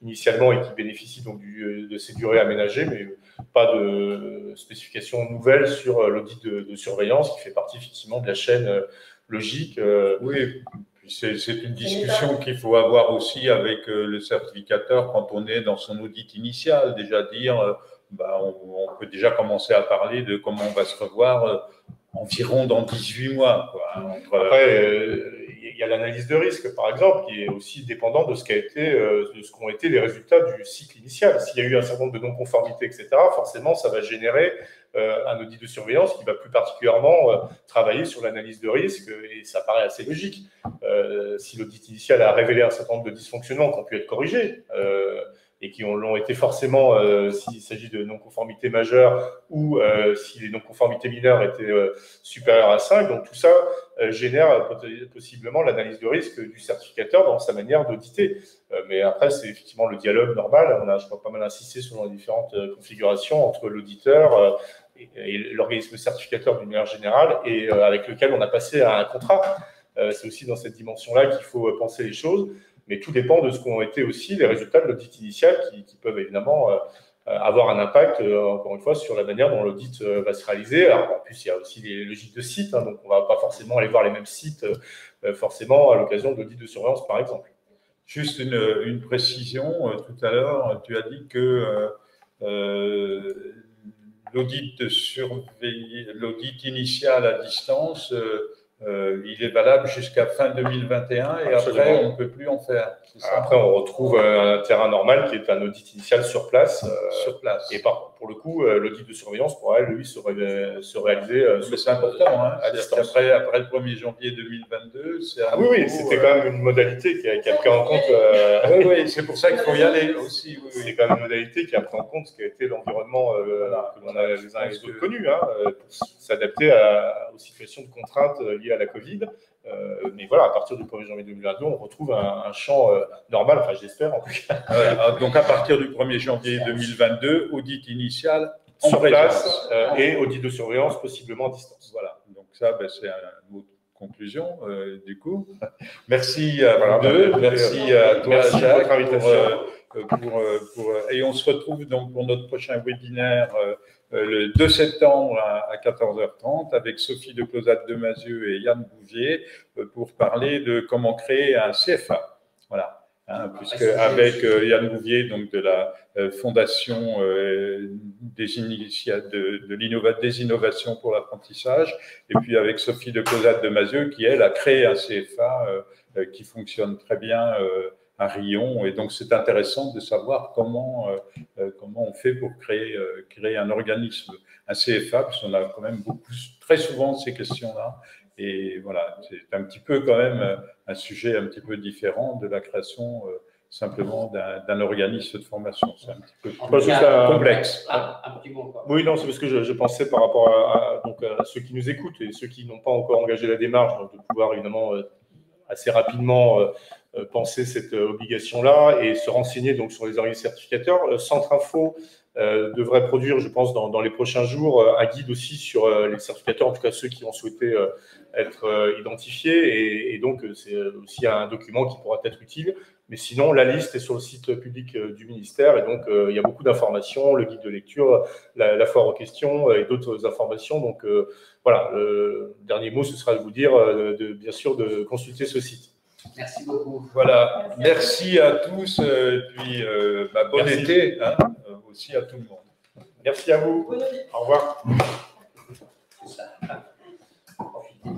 initialement et qui bénéficient donc de ces durées aménagées, mais pas de spécification nouvelle sur l'audit de surveillance qui fait partie effectivement de la chaîne logique. Oui. C'est une discussion qu'il faut avoir aussi avec le certificateur quand on est dans son audit initial. Déjà dire, on peut déjà commencer à parler de comment on va se revoir environ dans 18 mois. Quoi. Après, il y a l'analyse de risque, par exemple, qui est aussi dépendante de ce qu'ont été les résultats du cycle initial. S'il y a eu un certain nombre de non-conformités, etc., forcément, ça va générer un audit de surveillance qui va plus particulièrement travailler sur l'analyse de risque, et ça paraît assez logique. Si l'audit initial a révélé un certain nombre de dysfonctionnements qui ont pu être corrigés, et qui l'ont été forcément s'il s'agit de non-conformités majeures ou si les non-conformités mineures étaient supérieures à 5. Donc tout ça génère possiblement l'analyse de risque du certificateur dans sa manière d'auditer. Mais après, c'est effectivement le dialogue normal. On a, je crois, pas mal insisté sur les différentes configurations entre l'auditeur et l'organisme certificateur d'une manière générale, et avec lequel on a passé à un contrat. C'est aussi dans cette dimension-là qu'il faut penser les choses. Mais tout dépend de ce qu'ont été aussi les résultats de l'audit initial qui peuvent évidemment avoir un impact, encore une fois, sur la manière dont l'audit va se réaliser. Alors, en plus, il y a aussi les logiques de sites, hein, donc on ne va pas forcément aller voir les mêmes sites forcément à l'occasion d'audits de surveillance, par exemple. Juste une précision, tout à l'heure, tu as dit que l'audit initial à distance, il est valable jusqu'à fin 2021 et Absolument. Après, on ne peut plus en faire. Après, on retrouve un terrain normal qui est un audit initial sur place. Sur place. Et pour le coup, l'audit de surveillance pourra, lui, se réaliser Mais c'est important, hein, à distance. après le 1er janvier 2022, c'est oui, c'était quand même une modalité qui a pris en compte. Oui, c'est pour ça qu'il faut y aller aussi. Oui. C'est quand même une modalité qui a pris en compte ce qui a été l'environnement que l'on a les uns et les autres connu, hein, pour s'adapter aux situations de contraintes liées à la Covid. Mais voilà, à partir du 1er janvier 2022, on retrouve un champ normal, enfin j'espère en tout cas. Voilà, donc à partir du 1er janvier 2022, audit initial en sur présence. place et audit de surveillance possiblement à distance. Voilà, donc ça, c'est un mot de conclusion du coup. Merci à vous deux, merci à toi Jacques pour votre invitation. Et on se retrouve donc pour notre prochain webinaire le 2 septembre à 14h30 avec Sophie de Closade-Demasieux et Yann Bouvier pour parler de comment créer un CFA. Voilà. Hein, puisque avec Yann Bouvier, donc de la Fondation des innovations pour l'apprentissage, et puis avec Sophie de Closade-Demasieux qui, elle, a créé un CFA qui fonctionne très bien à Rion. Et donc, c'est intéressant de savoir comment on fait pour créer un organisme, un CFA, parce qu'on a quand même très souvent ces questions-là. Et voilà, c'est un petit peu quand même un sujet un petit peu différent de la création simplement d'un organisme de formation. C'est un petit peu complexe. Un petit mot, quoi. Oui, non, c'est parce que je pensais par rapport à ceux qui nous écoutent et ceux qui n'ont pas encore engagé la démarche, donc de pouvoir évidemment assez rapidement penser cette obligation-là et se renseigner donc sur les organismes certificateurs. Centre Info devrait produire, je pense, dans les prochains jours, un guide aussi sur les certificateurs, en tout cas ceux qui ont souhaité être identifiés. Et donc, c'est aussi un document qui pourra être utile. Mais sinon, la liste est sur le site public du ministère. Et donc, il y a beaucoup d'informations, le guide de lecture, la foire aux questions et d'autres informations. Donc, voilà, le dernier mot, ce sera de vous dire, bien sûr, de consulter ce site. Merci beaucoup. Voilà, merci à tous, puis bon été aussi à tout le monde. Merci à vous. Au revoir. C'est ça. Profitez.